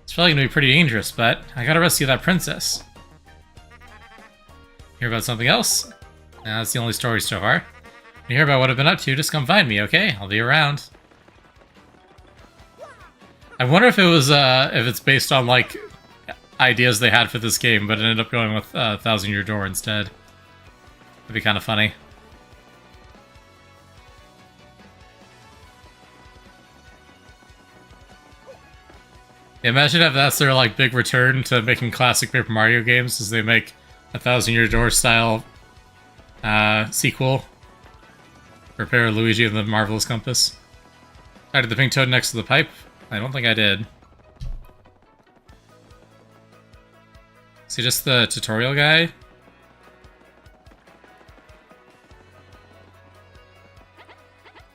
It's probably going to be pretty dangerous, but I gotta rescue that princess. Hear about something else? Nah, that's the only story so far. When you hear about what I've been up to, just come find me, okay? I'll be around. I wonder if it was, if it's based on, like, ideas they had for this game, but ended up going with Thousand Year Door instead. That'd be kind of funny. Yeah, imagine if that's their, like, big return to making classic Paper Mario games, as they make a Thousand Year Door style sequel. Prepare Luigi and the Marvelous Compass. Did the pink toad next to the pipe? I don't think I did. Is he just the tutorial guy?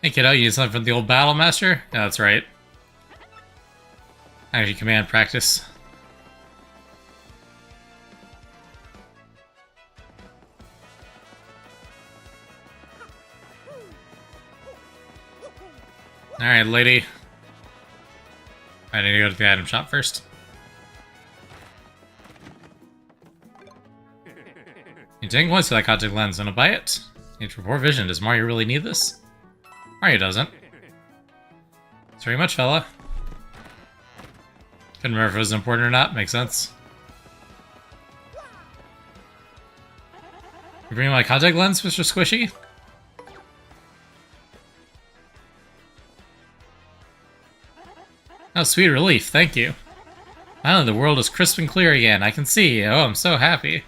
Hey kiddo, you need something from the old Battle Master? Yeah, that's right. Actually, command practice. Alright, lady. I need to go to the item shop first. You're taking points for that contact lens. Wanna buy it? Need for poor vision. Does Mario really need this? Mario doesn't. Thanks very much, fella. Couldn't remember if it was important or not. Makes sense. You bringing my contact lens, Mr. Squishy? Oh, sweet relief. Thank you. Finally, the world is crisp and clear again. I can see. Oh, I'm so happy.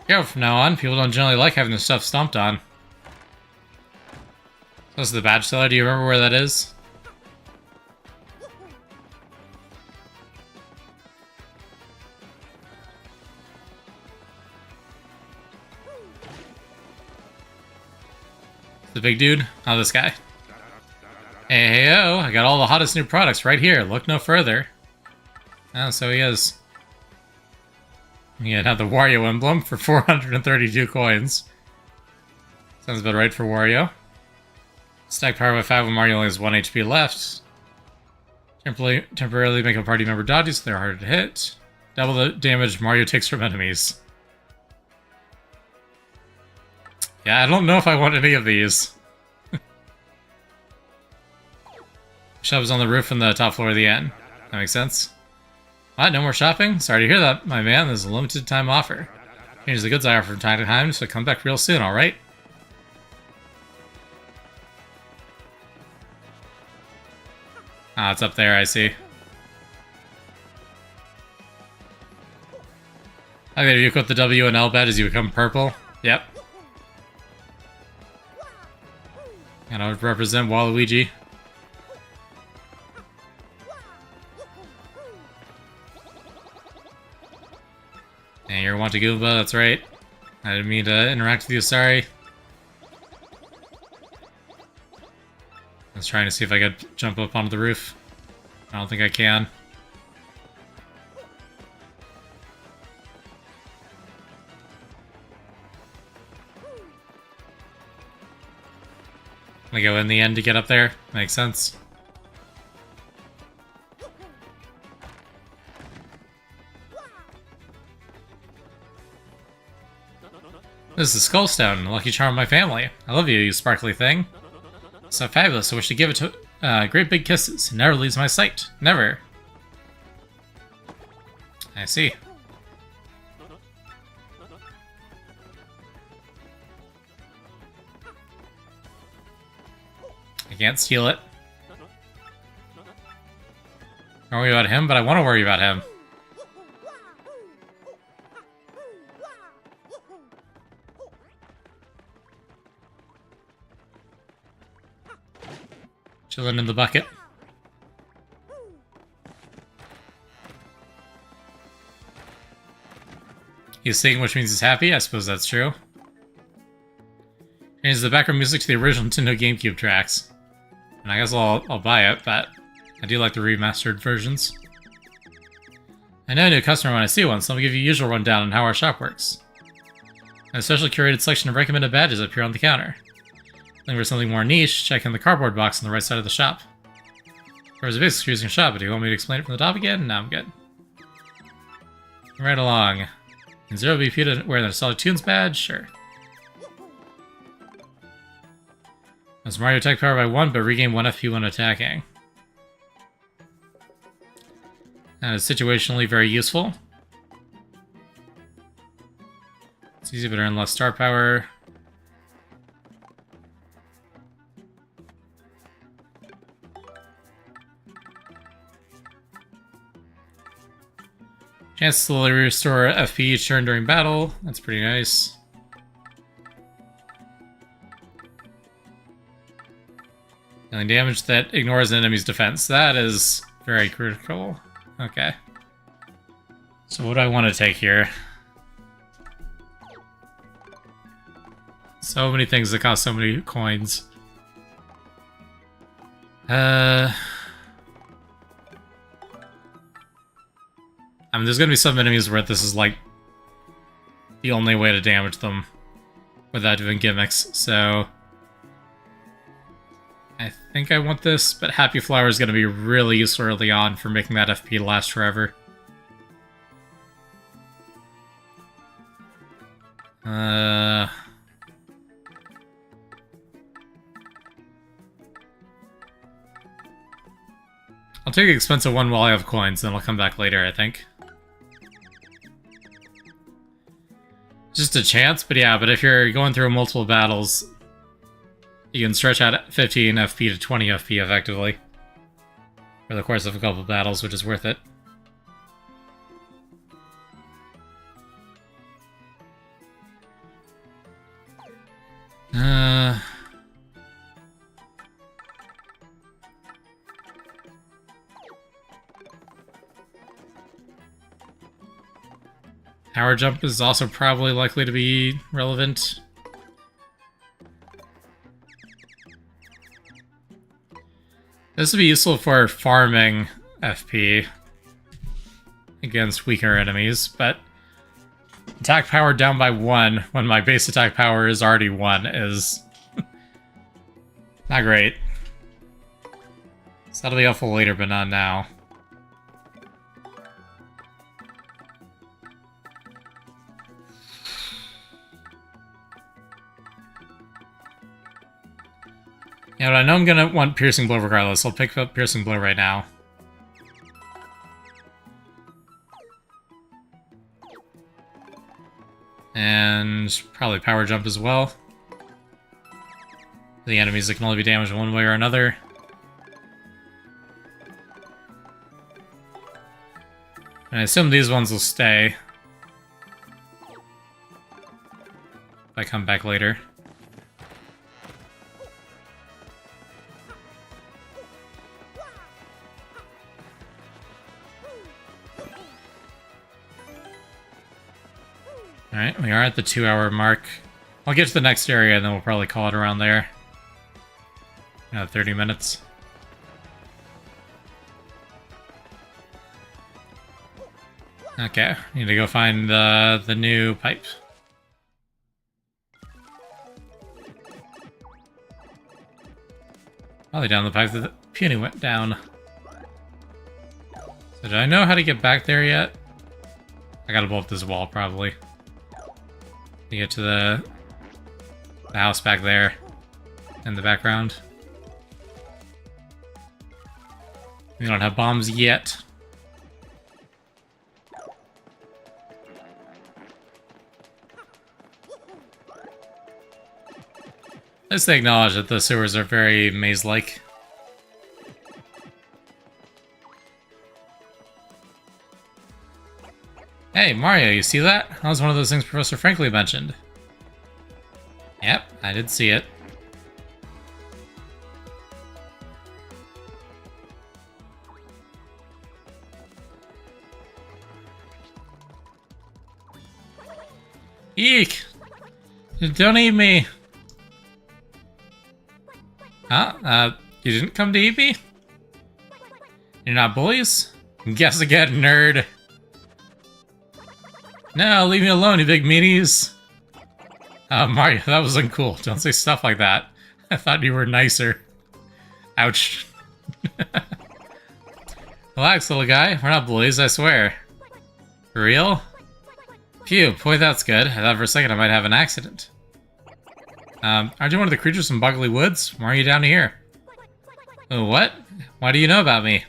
Yeah, from now on, people don't generally like having this stuff stomped on. So this is the badge seller. Do you remember where that is? The big dude? Oh, this guy. Hey, hey-o, I got all the hottest new products right here. Look no further. Oh, so he is. Yeah, now the Wario emblem for 432 coins. Sounds about right for Wario. Stack power by 5 when Mario only has 1 HP left. Temporarily make a party member dodgy so they're harder to hit. Double the damage Mario takes from enemies. Yeah, I don't know if I want any of these. Shop is on the roof and the top floor of the inn. That makes sense. What? No more shopping? Sorry to hear that, my man. There's a limited time offer. Change the goods I offer from time to time, so come back real soon, alright? Ah, it's up there, I see. Okay, if you equip the W and L badges, you become purple. Yep. And I would represent Waluigi. And you're Want to Goomba, that's right. I didn't mean to interact with you, sorry. I was trying to see if I could jump up onto the roof. I don't think I can. I'm gonna go in the end to get up there. Makes sense. This is Skullstone, the lucky charm of my family. I love you, you sparkly thing. So fabulous, I wish to give it to great big kisses. It never leaves my sight. Never. I see. I can't steal it. Don't worry about him, but I want to worry about him. Chilling in the bucket. He's singing, which means he's happy. I suppose that's true. Changes the background music to the original Nintendo GameCube tracks. And I guess I'll buy it, but I do like the remastered versions. I know a new customer when I see one, so let me give you a usual rundown on how our shop works. An especially curated selection of recommended badges appear on the counter. Looking for something more niche, check in the cardboard box on the right side of the shop. There's a basic confusing shop, but do you want me to explain it from the top again? No, I'm good. Right along. And 0 BP to wear the Nostalgic Tunes badge? Sure. As Mario attack power by 1, but regain 1 FP when attacking. That is situationally very useful. It's easy but earn less star power. Chance to slowly restore FP each turn during battle. That's pretty nice. Dealing damage that ignores an enemy's defense. That is very critical. Okay. So what do I want to take here? So many things that cost so many coins. I mean, there's gonna be some enemies where this is like the only way to damage them without doing gimmicks, so I think I want this, but Happy Flower is gonna be really useful early on for making that FP last forever. I'll take the expensive one while I have coins, then I'll come back later, I think. Just a chance, but yeah, but if you're going through multiple battles, you can stretch out 15 FP to 20 FP effectively for the course of a couple of battles, which is worth it. Power Jump is also probably likely to be relevant. This would be useful for farming FP against weaker enemies, but attack power down by 1 when my base attack power is already 1 is not great. So that'll be helpful later, but not now. Yeah, but I know I'm gonna want Piercing Blow regardless. I'll pick up Piercing Blow right now. And probably Power Jump as well. The enemies that can only be damaged one way or another. And I assume these ones will stay if I come back later. Alright, we are at the 2-hour mark. I'll get to the next area and then we'll probably call it around there. 30 minutes. Okay, need to go find the new pipe. Probably down the pipe that the peony went down. So do I know how to get back there yet? I gotta blow up this wall, probably. To get to the house back there in the background. We don't have bombs yet. Let's acknowledge that the sewers are very maze-like. Hey, Mario, you see that? That was one of those things Professor Franklin mentioned. Yep, I did see it. Eek! Don't eat me! Huh? You didn't come to eat me? You're not bullies? Guess again, nerd. No, leave me alone, you big meanies. Mario, that was uncool. Don't say stuff like that. I thought you were nicer. Ouch. Relax, little guy. We're not bullies, I swear. For real? Phew, boy, that's good. I thought for a second I might have an accident. Aren't you one of the creatures from Boggly Woods? Why are you down here? Oh, what? Why do you know about me?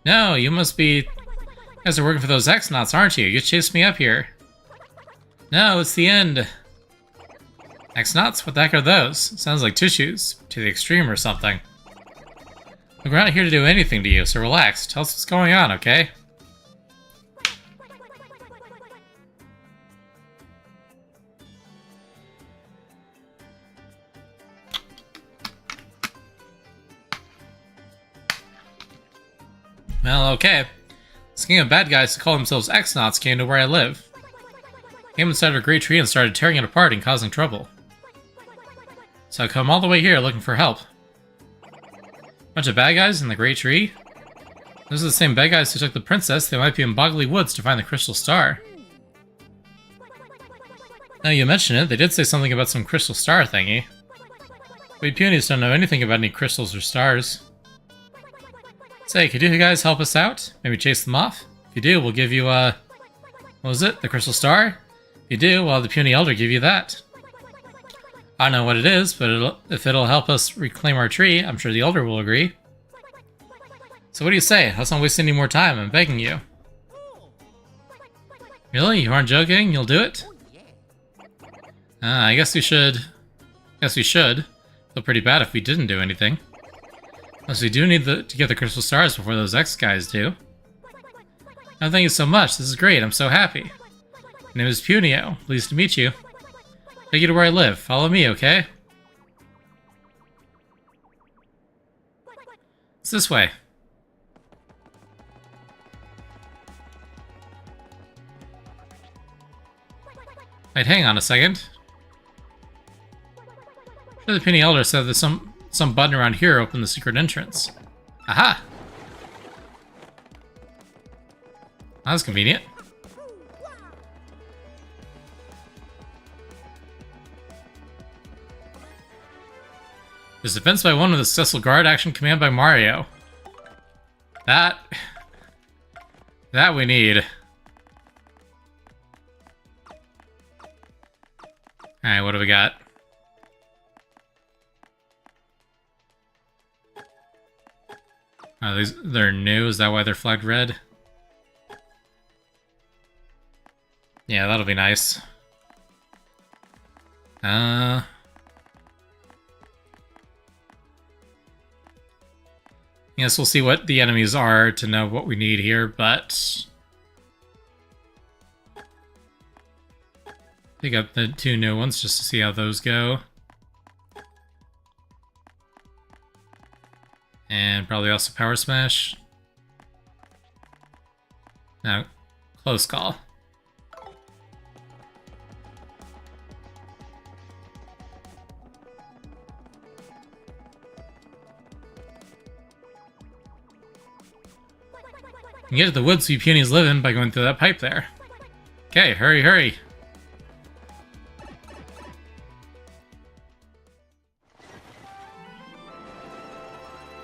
No, you must be... You guys are working for those X-Nauts, aren't you? You chased me up here. No, it's the end. X-Nauts? What the heck are those? Sounds like tissues. To the extreme or something. Look, we're not here to do anything to you, so relax. Tell us what's going on, okay? Well, okay. This gang of bad guys who call themselves X-Nauts came to where I live. Came inside of a great tree and started tearing it apart and causing trouble. So I come all the way here looking for help. Bunch of bad guys in the great tree? Those are the same bad guys who took the princess. They might be in Boggly Woods to find the crystal star. Now you mention it, they did say something about some crystal star thingy. We Punies don't know anything about any crystals or stars. Say, could you guys help us out? Maybe chase them off? If you do, we'll give you, what was it? The crystal star? If you do, well, the Puny Elder give you that. I don't know what it is, but if it'll help us reclaim our tree, I'm sure the Elder will agree. So what do you say? Let's not waste any more time, I'm begging you. Really? You aren't joking? You'll do it? I guess we should. Guess we should. Feel pretty bad if we didn't do anything. Unless we do need to get the crystal stars before those X guys do. Oh, thank you so much. This is great. I'm so happy. My name is Punio. Pleased to meet you. Take you to where I live. Follow me, okay? It's this way. Wait, hang on a second. I'm sure the Puny Elder said there's some button around here open the secret entrance. Aha! That was convenient. There's defense by one with a successful guard action command by Mario. That we need. Alright, what do we got? Oh, they're new? Is that why they're flagged red? Yeah, that'll be nice. Yes, we'll see what the enemies are to know what we need here, but... pick up the two new ones just to see how those go. And probably also Power Smash. No, close call. You can get to the woods you Punies live in by going through that pipe there. Okay, hurry, hurry.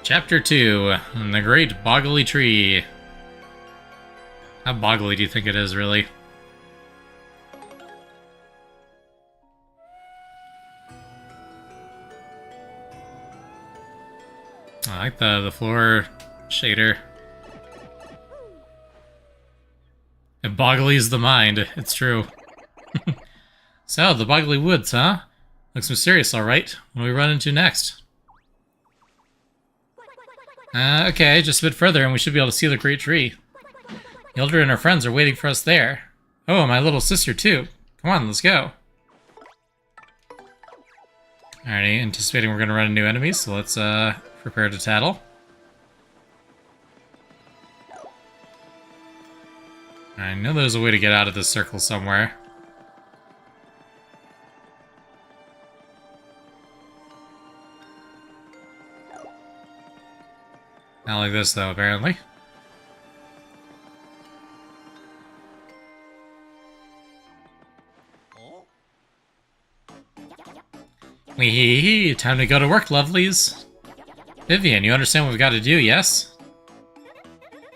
Chapter 2, The Great Boggly Tree. How boggly do you think it is, really? I like the floor shader. It bogglies the mind, it's true. So, the Boggly Woods, huh? Looks mysterious, alright. What do we run into next? Okay, just a bit further and we should be able to see the great tree. The Elder and her friends are waiting for us there. Oh, my little sister too. Come on, let's go. Alrighty, anticipating we're gonna run into enemies, so let's prepare to tattle. I know there's a way to get out of this circle somewhere. Not like this, though, apparently. Wee-hee-hee, time to go to work, lovelies. Vivian, you understand what we've got to do, yes?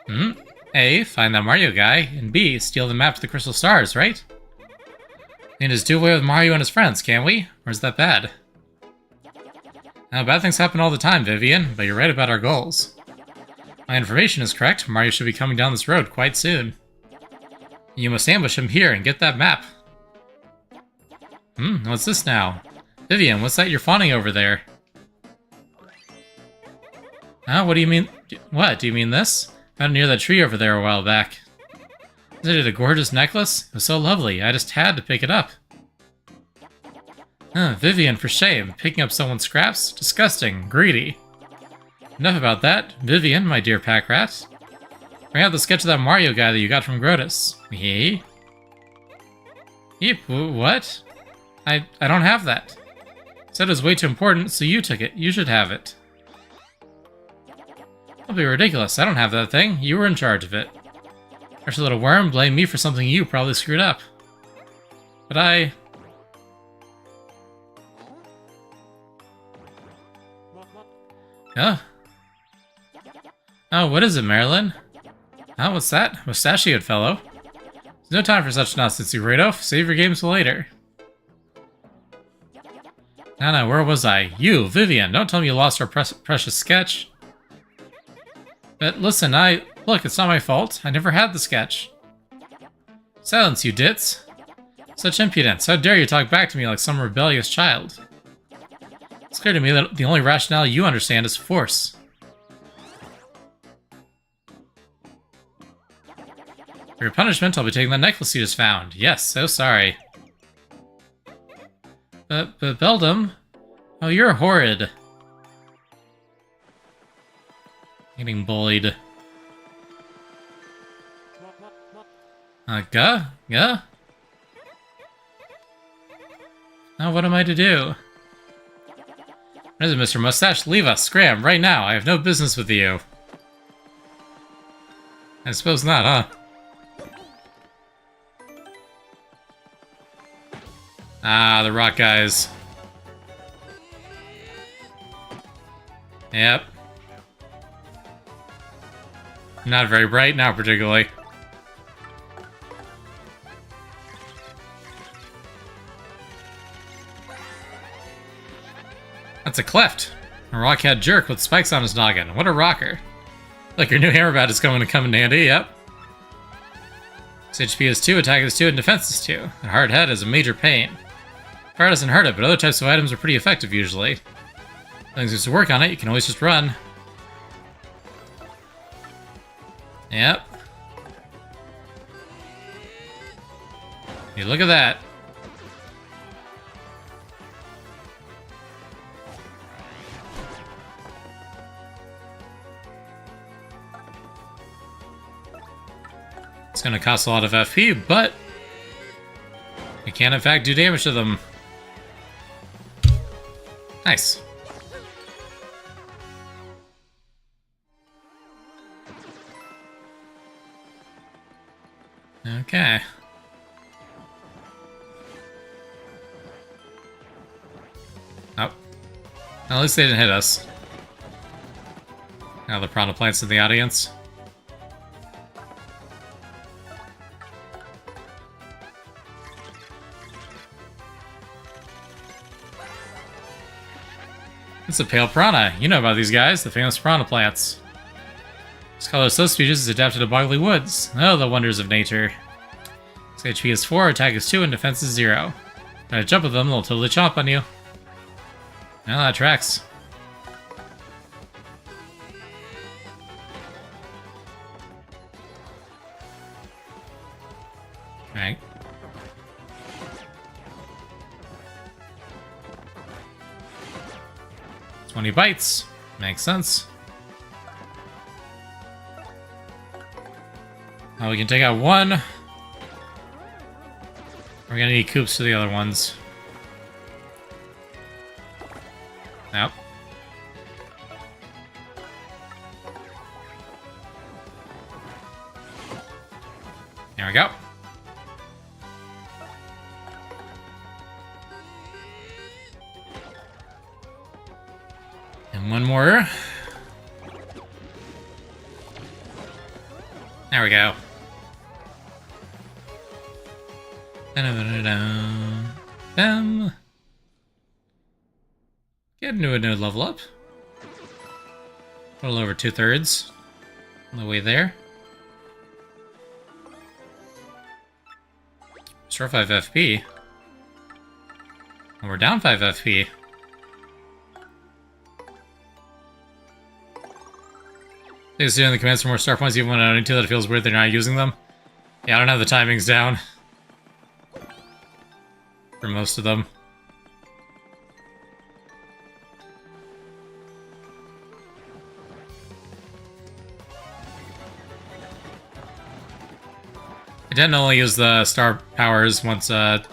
Hmm? A, find that Mario guy, and B, steal the map to the Crystal Stars, right? And just do away with Mario and his friends, can't we? Or is that bad? Now, bad things happen all the time, Vivian, but you're right about our goals. My information is correct. Mario should be coming down this road quite soon. You must ambush him here and get that map. What's this now? Vivian, what's that you're fawning over there? What do you mean? What, do you mean this? Found near that tree over there a while back. Isn't it a gorgeous necklace? It was so lovely, I just had to pick it up. Vivian, for shame. Picking up someone's scraps? Disgusting. Greedy. Enough about that. Vivian, my dear pack rat. Bring out the sketch of that Mario guy that you got from Grotus. Yep, what? I don't have that. Said it was way too important, so you took it. You should have it. Don't be ridiculous. I don't have that thing. You were in charge of it. There's a little worm. Blame me for something you probably screwed up. But I... Huh? Oh, what is it, Marilyn? Oh, what's that? Mustachioed fellow. There's no time for such nonsense, you Radolf. Save your games for later. No, where was I? You, Vivian, don't tell me you lost our precious sketch. But listen, look, it's not my fault. I never had the sketch. Silence, you ditz. Such impudence. How dare you talk back to me like some rebellious child? It's clear to me that the only rationale you understand is force. For your punishment, I'll be taking the necklace you just found. Yes, so sorry. But Beldam... Oh, you're horrid. Getting bullied. Guh? Now what am I to do? What is it, Mr. Mustache? Leave us, scram, right now. I have no business with you. I suppose not, huh? Ah, the rock guys. Yep. Not very bright now, particularly. That's a cleft. A rockhead jerk with spikes on his noggin. What a rocker. Look, your new hammer bat is going to come in handy, yep. His HP is 2, attack is 2, and defense is 2. A hard head is a major pain. Fire doesn't hurt it, but other types of items are pretty effective usually. Things used to work on it, you can always just run. Yep. Hey, look at that. It's gonna cost a lot of FP, but we can in fact do damage to them. Nice. Okay. Oh. At least they didn't hit us. Now the piranha plants in the audience. It's a pale piranha. You know about these guys, the famous piranha plants. This colorless subspecies is adapted to boggy woods. Oh, the wonders of nature. Its HP is 4, attack is 2, and defense is 0. Try to jump with them, they'll totally chomp on you. Well, that tracks. Alright. "20 bites. Makes sense. Now we can take out one. We're gonna need coops for the other ones. Nope. There we go. And one more. There we go. Get into a new level up. A little over 2/3 on the way there. Restore 5 FP. And we're down 5 FP. They're doing the commands for more star points even when I don't need to. That it feels weird they're not using them. Yeah, I don't have the timings down. For most of them. I tend to only use the star powers once I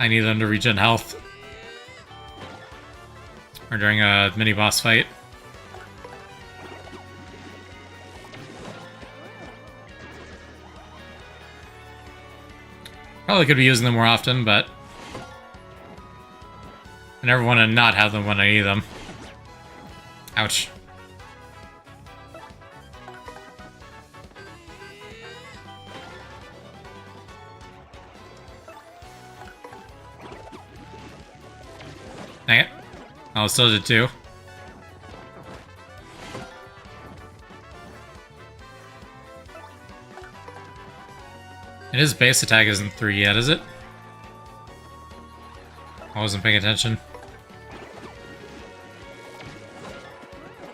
need them to regen health. Or during a mini-boss fight. Probably could be using them more often, but I never want to not have them when I need them. Ouch. Dang it. Oh, it still did too. And his base attack isn't 3 yet, is it? I wasn't paying attention.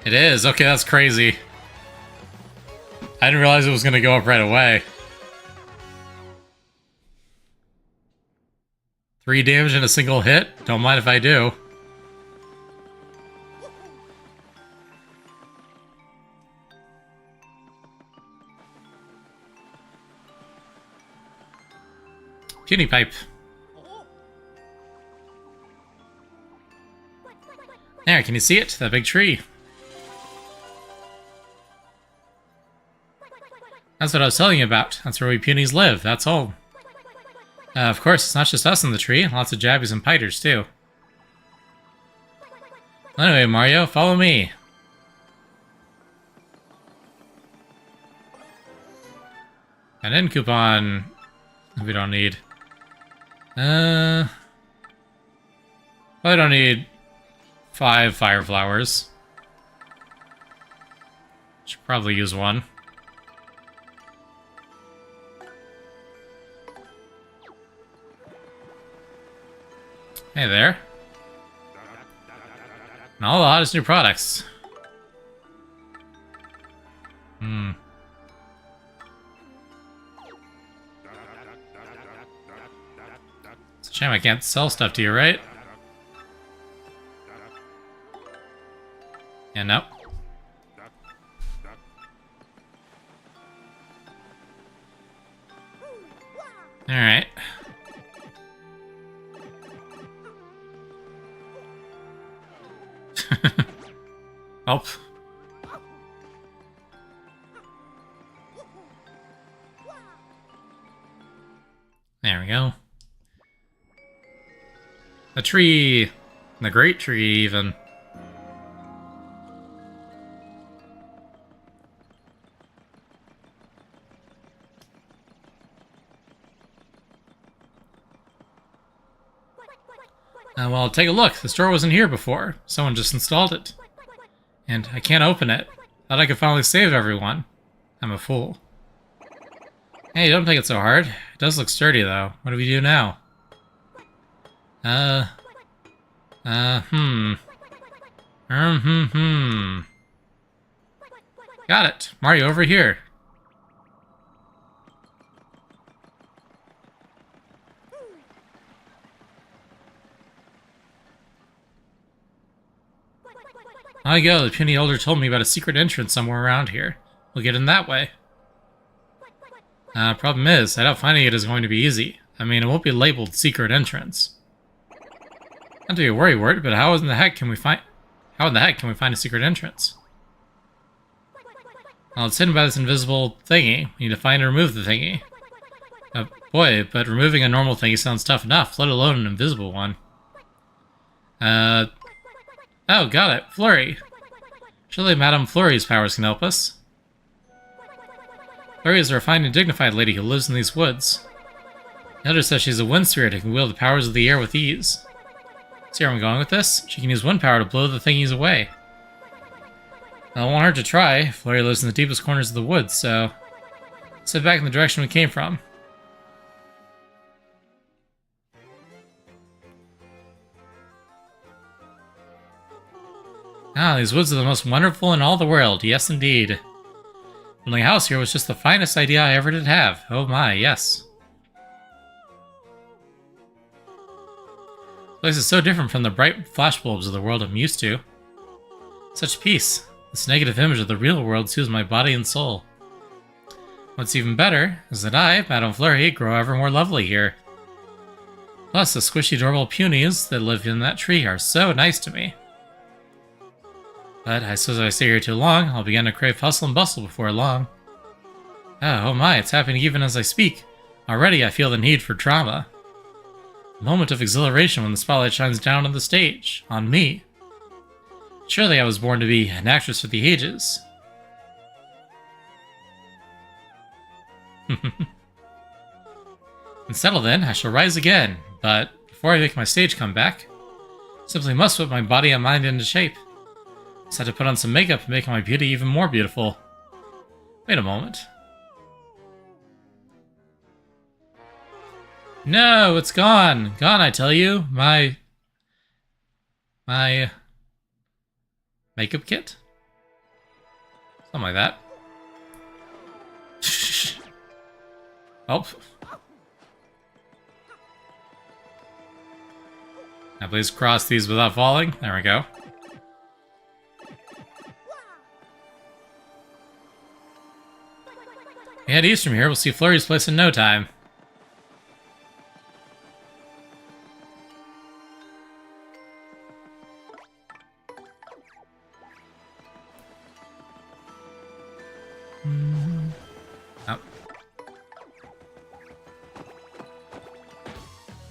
It is! Okay, that's crazy. I didn't realize it was gonna go up right away. 3 damage in a single hit? Don't mind if I do. Puny pipe. There, can you see it? That big tree. That's what I was telling you about. That's where we punies live, that's all. Of course, it's not just us in the tree. Lots of jabbies and piters, too. Anyway, Mario, follow me. An end coupon we don't need. Probably don't need 5 fire flowers. Should probably use 1. Hey there. And all the hottest new products. It's a shame I can't sell stuff to you, right? Yeah, nope. Alright. Oh. There we go. The tree. The great tree, even. Well, take a look. This door wasn't here before. Someone just installed it. And I can't open it. Thought I could finally save everyone. I'm a fool. Hey, don't take it so hard. It does look sturdy, though. What do we do now? Got it. Mario, over here. I go. The puny elder told me about a secret entrance somewhere around here. We'll get in that way. Problem is, I doubt finding it is going to be easy. I mean, it won't be labeled secret entrance. Not to be a worry word, but how in the heck can we find a secret entrance? Well, it's hidden by this invisible thingy. We need to find and remove the thingy. Boy, but removing a normal thingy sounds tough enough, let alone an invisible one. Oh, got it. Flurry. Surely Madame Flurry's powers can help us. Flurry is a refined and dignified lady who lives in these woods. The elder says she's a wind spirit who can wield the powers of the air with ease. See where I'm going with this? She can use wind power to blow the thingies away. I don't want her to try. Flurry lives in the deepest corners of the woods, so let's head back in the direction we came from. Ah, these woods are the most wonderful in all the world. Yes, indeed. Building a house here was just the finest idea I ever did have. Oh my, yes. This place is so different from the bright flashbulbs of the world I'm used to. Such peace. This negative image of the real world soothes my body and soul. What's even better is that I, Madame Flurry, grow ever more lovely here. Plus, the squishy, adorable punies that live in that tree are so nice to me. But I suppose if I stay here too long, I'll begin to crave hustle and bustle before long. Oh my, it's happening even as I speak. Already I feel the need for drama. A moment of exhilaration when the spotlight shines down on the stage, on me. Surely I was born to be an actress for the ages. And settle then, I shall rise again, but before I make my stage comeback, simply must put my body and mind into shape. Just had to put on some makeup and make my beauty even more beautiful. Wait a moment. No, it's gone! Gone, I tell you! My makeup kit? Something like that. Oh. Now please cross these without falling. There we go. We head east from here, we'll see Flurry's place in no time. Oh.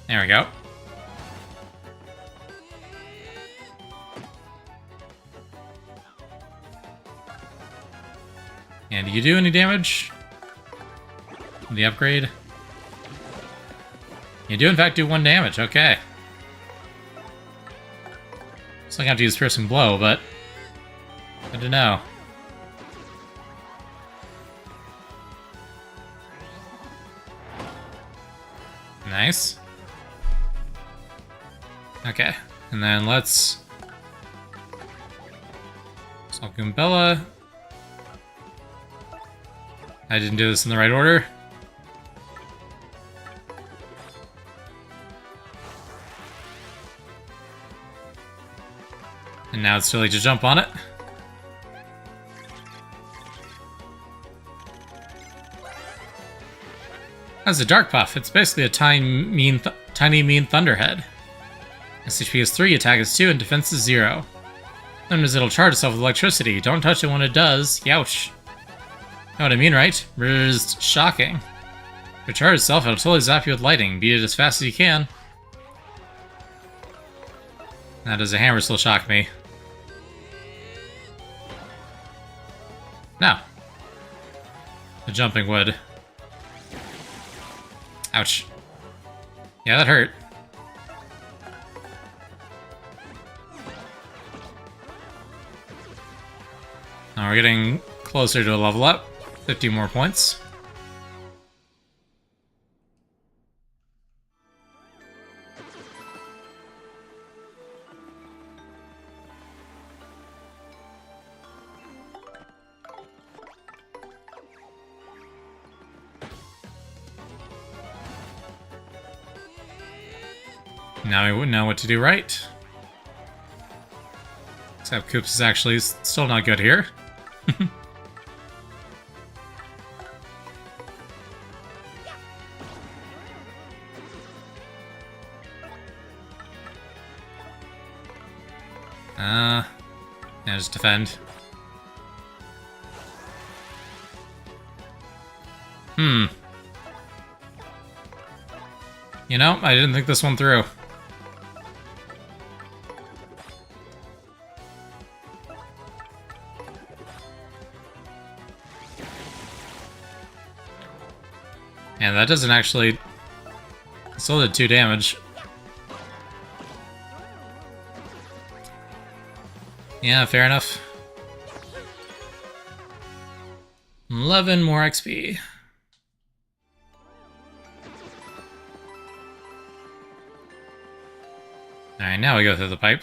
There we go. And do you do any damage? The upgrade? You do in fact do 1 damage, okay. Still have to use Piercing Blow, but good to know. Nice. Okay, and then let's solve Goombella. I didn't do this in the right order. And now it's too late to jump on it. That's a Dark Puff. It's basically a tiny, mean Thunderhead. SHP is 3, attack is 2, and defense is 0. Sometimes it'll charge itself with electricity. Don't touch it when it does. Youch. Know what I mean, right? Brrrr, shocking. If it charges itself, it'll totally zap you with lightning. Beat it as fast as you can. Now, does a hammer still shock me? No. The jumping would. Ouch. Yeah, that hurt. Now we're getting closer to a level up. 50 more points. Now we wouldn't know what to do right. Except Koops is actually still not good here. Yeah, just defend. You know, I didn't think this one through. And that doesn't actually... Still did 2 damage. Yeah, fair enough. 11 more XP. Alright, now we go through the pipe.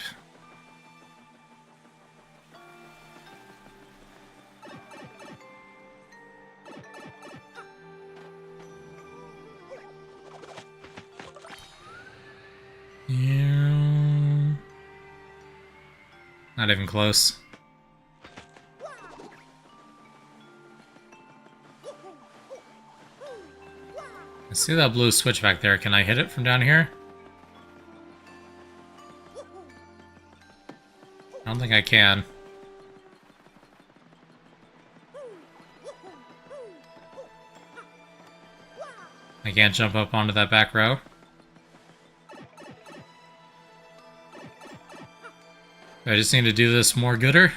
Yeah. Not even close. I see that blue switch back there. Can I hit it from down here? I don't think I can. I can't jump up onto that back row. I just need to do this more gooder.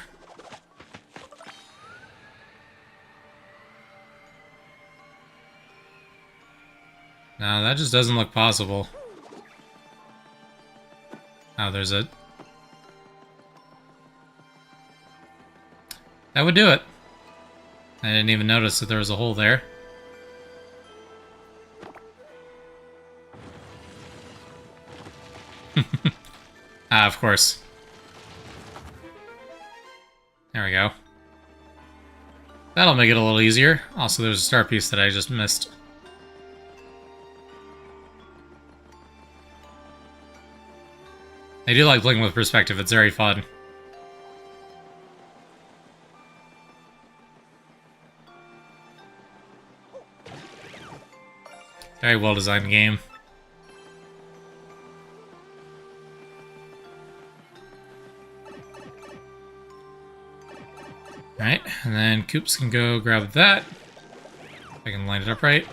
No, that just doesn't look possible. Oh, there's a... That would do it. I didn't even notice that there was a hole there. Ah, of course. There we go. That'll make it a little easier. Also, there's a star piece that I just missed. I do like playing with perspective, it's very fun. Very well designed game. Alright, and then Koops can go grab that. I can line it up right.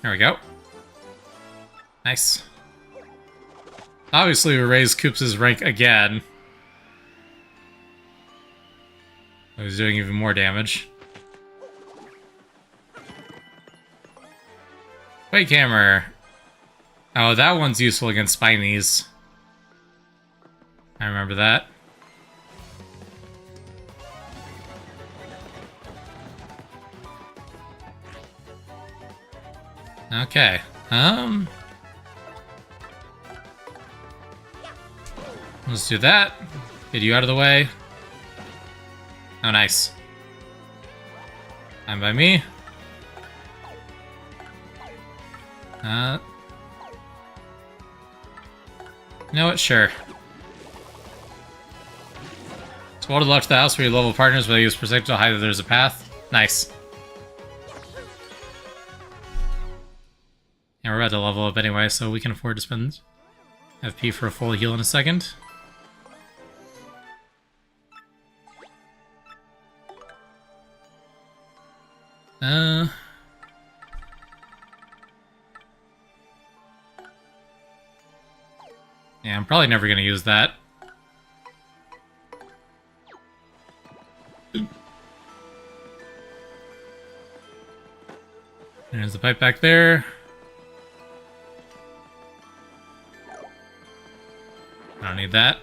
There we go. Nice. Obviously, we raised Koops' rank again. He's doing even more damage. Wait, camera. Oh, that one's useful against Spinies. I remember that. Okay. Let's do that. Get you out of the way. Oh, nice. Fine by me. You know what? Sure. So, what left to the house where you level partners where they use projectile height, there's a path. Nice. Yeah, we're about to level up anyway, so we can afford to spend FP for a full heal in a second. Yeah, I'm probably never going to use that. There's the pipe back there. I don't need that.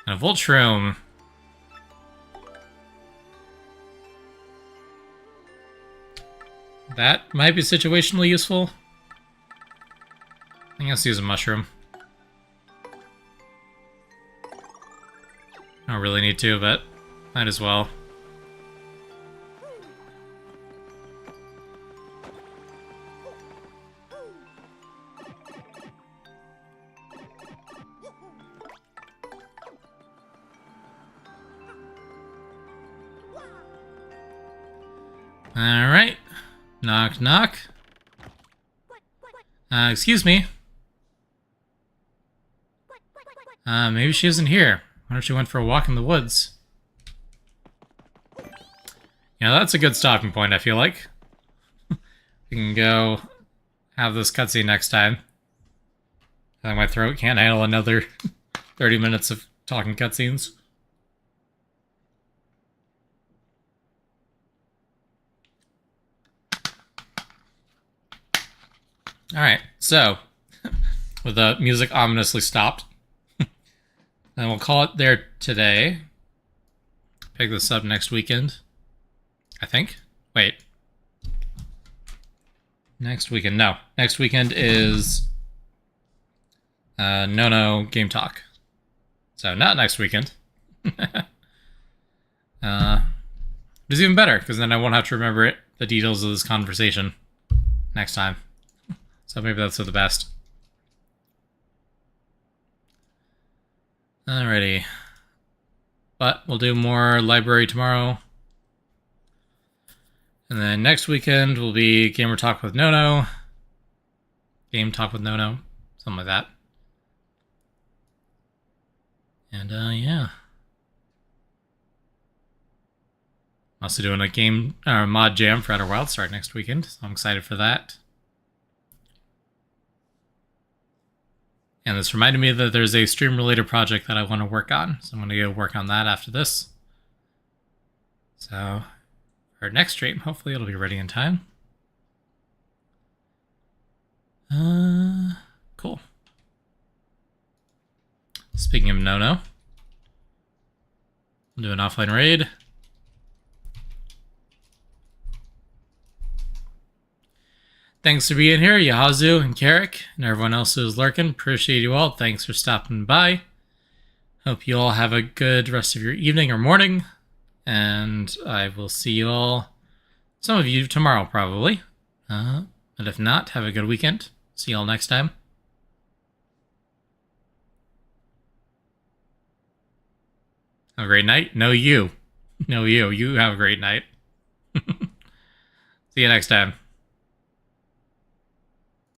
And a Voltrum. That might be situationally useful. I think let's use a mushroom. I don't really need to, but might as well. Alright. Knock, knock. Excuse me. Maybe she isn't here. Wonder if she went for a walk in the woods. Yeah, that's a good stopping point, I feel like. We can go have this cutscene next time. I think my throat can't handle another 30 minutes of talking cutscenes. Alright, so, with the music ominously stopped, then we'll call it there today. Pick this up next weekend, I think. Wait. Next weekend, no. Next weekend is No Game Talk. So, not next weekend. It's even better, because then I won't have to remember the details of this conversation next time. So maybe that's for the best. Alrighty. But we'll do more library tomorrow. And then next weekend will be Gamer Talk with Nono. Game Talk with Nono. Something like that. And yeah. Also doing a game mod jam for Outer Wilds start next weekend, so I'm excited for that. And this reminded me that there's a stream-related project that I want to work on, so I'm going to go work on that after this. So, for next stream, hopefully it'll be ready in time. Cool. Speaking of No, I'll do an offline raid. Thanks for being here, Yahazu and Carrick, and everyone else who's lurking. Appreciate you all. Thanks for stopping by. Hope you all have a good rest of your evening or morning. And I will see you all, some of you, tomorrow probably. But if not, have a good weekend. See you all next time. Have a great night. No, you. No, you. You have a great night. See you next time.